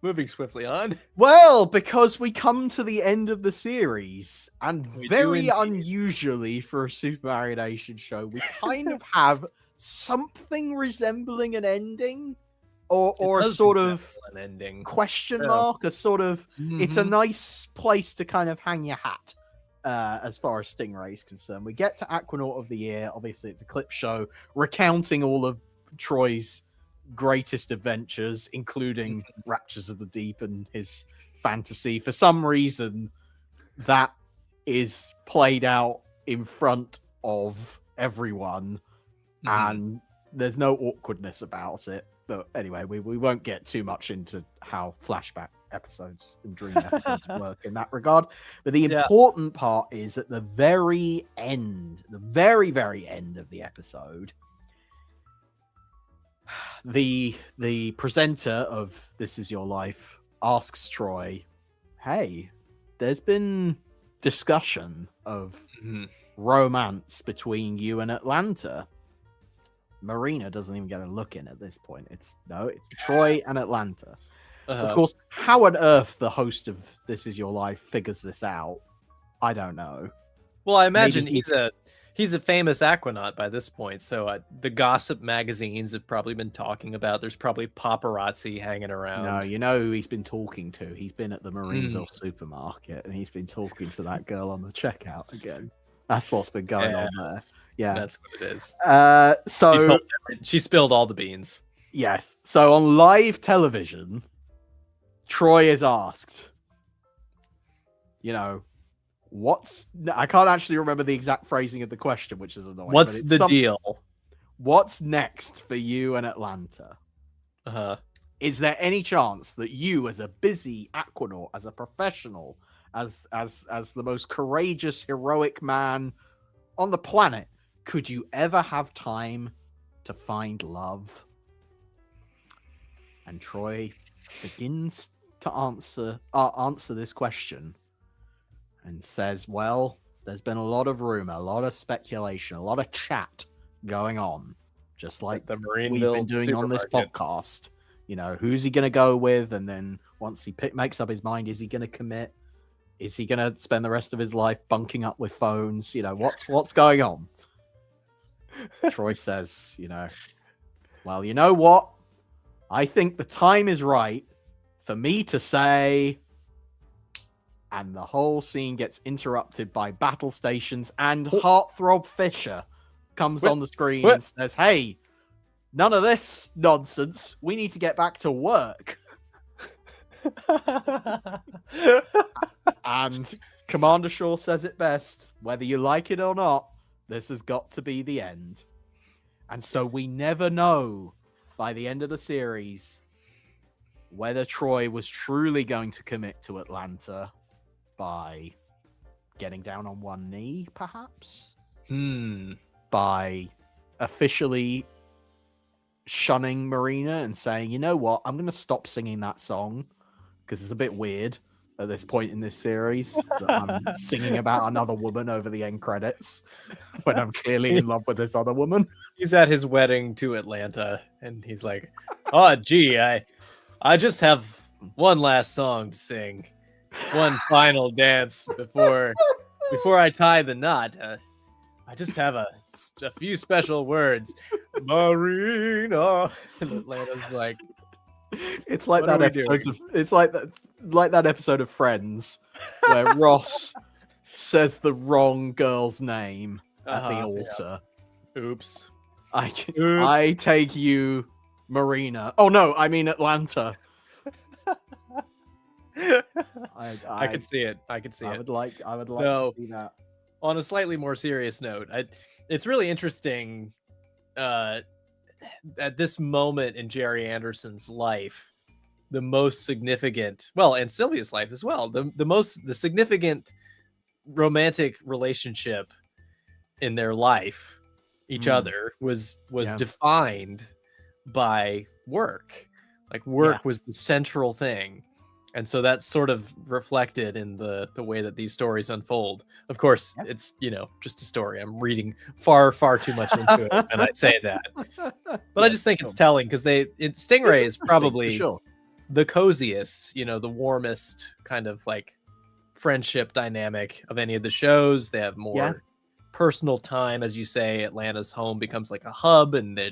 Moving swiftly on. Well, because we come to the end of the series, and very unusually for a Super Mario Nation show, we kind of have something resembling an ending, or a sort of an ending question mark, a sort of, it's a nice place to kind of hang your hat. As far as Stingray is concerned, we get to Aquanaut of the Year. Obviously, it's a clip show recounting all of Troy's greatest adventures, including Raptures of the Deep and his fantasy. For some reason, that is played out in front of everyone, and there's no awkwardness about it. But anyway, we won't get too much into how flashback episodes and dream episodes work in that regard. But the important part is at the very end, the very, very end of the episode, the presenter of This Is Your Life asks Troy, hey, there's been discussion of romance between you and Atlanta. Marina doesn't even get a look in at this point. It's Troy and Atlanta. Of course, how on earth the host of This Is Your Life figures this out, I don't know. Well, I imagine he's a famous Aquanaut by this point, so the gossip magazines have probably been talking about. There's probably paparazzi hanging around. No, you know who he's been talking to. He's been at the Marineville supermarket, and he's been talking to that girl on the checkout again. That's what's been going on there. Yeah, that's what it is. So she spilled all the beans. Yes. So on live television, Troy is asked, I can't actually remember the exact phrasing of the question, which is annoying. What's the deal? What's next for you and Atlanta? Is there any chance that you, as a busy Aquanaut, as a professional, as the most courageous, heroic man on the planet, could you ever have time to find love? And Troy begins to answer this question and says, well, there's been a lot of rumor, a lot of speculation, a lot of chat going on, just like the we've been doing on this podcast. Who's he going to go with? And then once he makes up his mind, is he going to commit? Is he going to spend the rest of his life bunking up with Phones? What's going on? Troy says, well, you know what? I think the time is right for me to say and the whole scene gets interrupted by battle stations, and Heartthrob Fisher comes on the screen and says, "Hey, none of this nonsense. We need to get back to work." And Commander Shaw says it best: whether you like it or not, this has got to be the end. And so we never know by the end of the series whether Troy was truly going to commit to Atlanta by getting down on one knee, perhaps? By officially shunning Marina and saying, you know what, I'm going to stop singing that song because it's a bit weird at this point in this series that I'm singing about another woman over the end credits when I'm clearly in love with this other woman. He's at his wedding to Atlanta, and he's like, "Oh, gee, I just have one last song to sing, one final dance before I tie the knot. I just have a few special words, Marina." And Atlanta's like, it's like that episode of that episode of Friends where Ross says the wrong girl's name at the altar. Yeah. Oops. I take you, Marina. Oh no, I mean Atlanta. I could see it. I would like to see that. On a slightly more serious note, it's really interesting at this moment in Jerry Anderson's life, the most significant, well, and Sylvia's life as well, the significant romantic relationship in their life, each other, was defined by work. Like work was the central thing. And so that's sort of reflected in the way that these stories unfold. Of course, it's, just a story. I'm reading far, far too much into it when I say that. But I just think it's telling because Stingray is probably the coziest, the warmest kind of like friendship dynamic of any of the shows. They have more personal time. As you say, Atlanta's home becomes like a hub, and they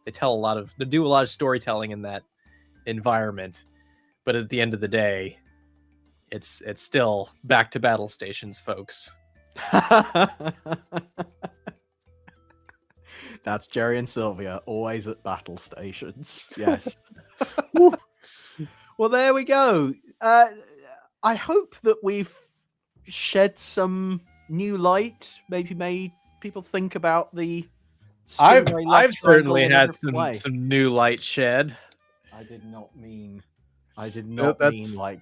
do a lot of storytelling in that environment. But at the end of the day, it's still back to battle stations, folks. That's Jerry and Sylvia, always at battle stations. Yes. Well, there we go. I hope that we've shed some new light, maybe made people think about the I've certainly had some new light shed. I did not mean like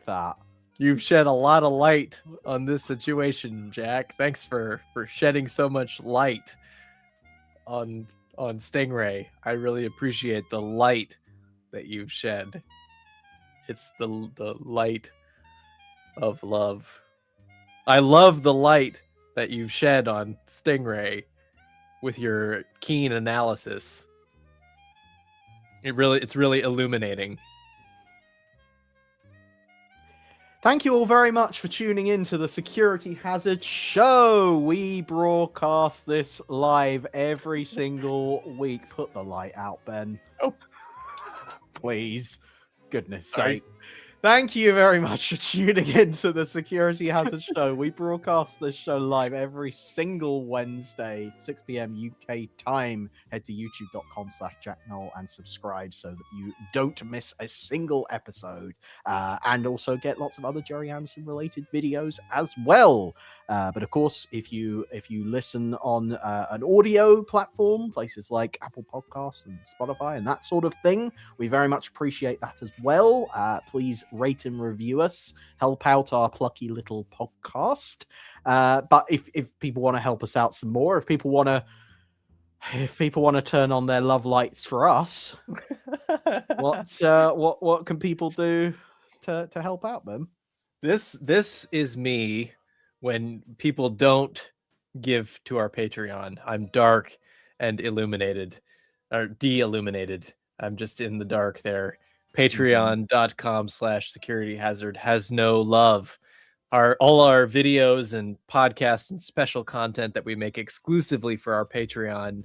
that. You've shed a lot of light on this situation, Jack. Thanks for shedding so much light on Stingray. I really appreciate the light that you've shed. It's the light of love. I love the light that you've shed on Stingray with your keen analysis. It's really illuminating. Thank you all very much for tuning in to the Security Hazard Show. We broadcast this live every single week. Put the light out, Ben. Oh, please. Goodness sake. Thank you very much for tuning in to the Security Hazard Show. We broadcast this show live every single Wednesday, 6 p.m. UK time. Head to youtube.com/JackNoll and subscribe so that you don't miss a single episode. And also get lots of other Jerry Anderson related videos as well. But of course, if you listen on an audio platform, places like Apple Podcasts and Spotify and that sort of thing, we very much appreciate that as well. Please rate and review us, help out our plucky little podcast. But if people want to help us out some more, if people want to turn on their love lights for us, what can people do to help out, Ben? This is me when people don't give to our Patreon. I'm dark and illuminated, or de-illuminated. I'm just in the dark there. Patreon.com/securityhazard has no love. All our videos and podcasts and special content that we make exclusively for our Patreon,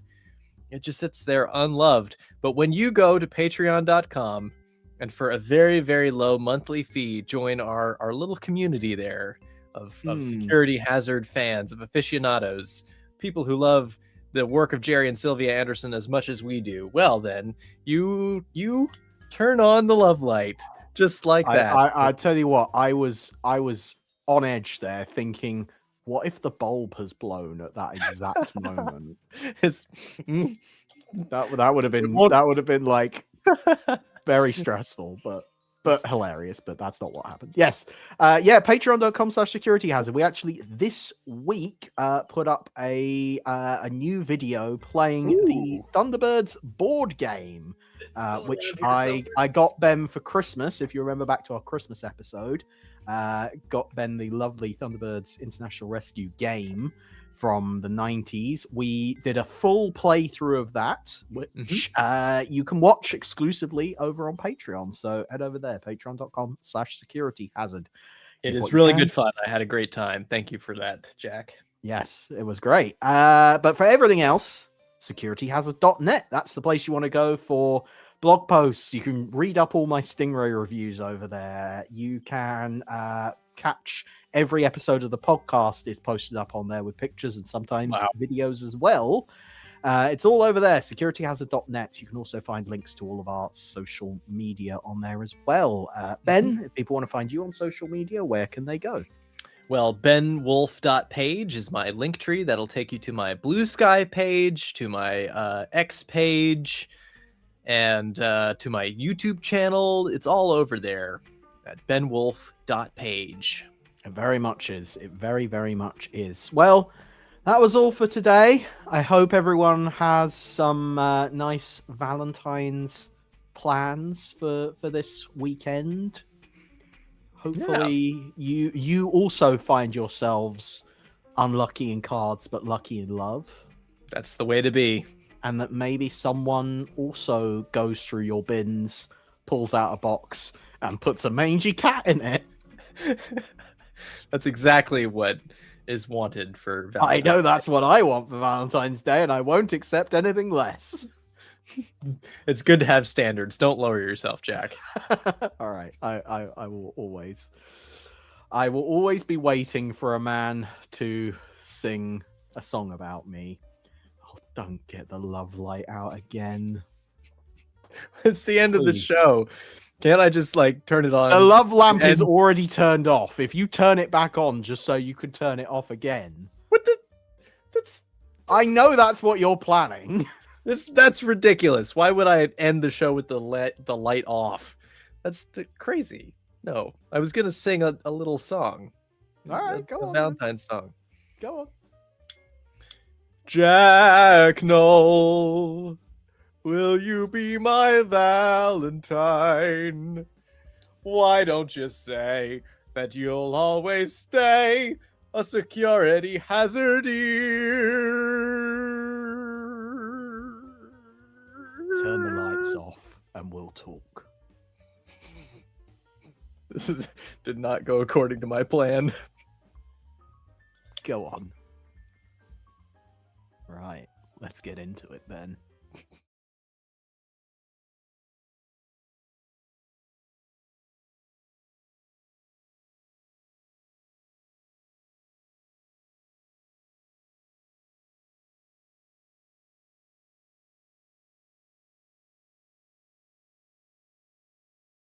it just sits there unloved. But when you go to patreon.com and for a very, very low monthly fee, join our little community there of security hazard fans, of aficionados, people who love the work of Jerry and Sylvia Anderson as much as we do, well then, you turn on the love light just like that. I tell you what, I was on edge there, thinking, what if the bulb has blown at that exact moment? That would have been like very stressful, but hilarious. But that's not what happened. Yes, patreon.com/securityhazard. We actually this week put up a new video playing the Thunderbirds board game, which I got Ben for Christmas. If you remember back to our Christmas episode, got Ben the lovely Thunderbirds International Rescue game from the 90s. We did a full playthrough of that, which you can watch exclusively over on Patreon. So head over there, patreon.com/securityhazard. It is really good fun. I had a great time. Thank you for that, Jack. Yes, it was great. But for everything else, securityhazard.net. That's the place you want to go for blog posts. You can read up all my Stingray reviews over there. You can catch every episode of the podcast is posted up on there with pictures and sometimes videos as well. It's all over there, securityhazard.net. You can also find links to all of our social media on there as well. Ben, if people want to find you on social media, where can they go? Well, benwolf.page is my link tree. That'll take you to my Blue Sky page, to my X page, and to my YouTube channel. It's all over there at benwolf.page. It very much is. It very, very much is. Well, that was all for today. I hope everyone has some nice Valentine's plans for this weekend. Hopefully you also find yourselves unlucky in cards, but lucky in love. That's the way to be. And that maybe someone also goes through your bins, pulls out a box, and puts a mangy cat in it. That's exactly what is wanted for Valentine's Day. I know that's what I want for Valentine's Day, and I won't accept anything less. It's good to have standards. Don't lower yourself, Jack. All right. I will always be waiting for a man to sing a song about me. Oh, don't get the love light out again. It's the end of the show. Can't I just turn it on? The love lamp is already turned off. If you turn it back on just so you could turn it off again. What the? I know that's what you're planning. That's ridiculous. Why would I end the show with the light off? That's crazy. No, I was gonna sing a little song. All right, go on. Valentine song. Go on. Jack Knoll, will you be my Valentine? Why don't you say that you'll always stay a security hazard? Turn the lights off and we'll talk. This did not go according to my plan. Go on. Right, let's get into it then.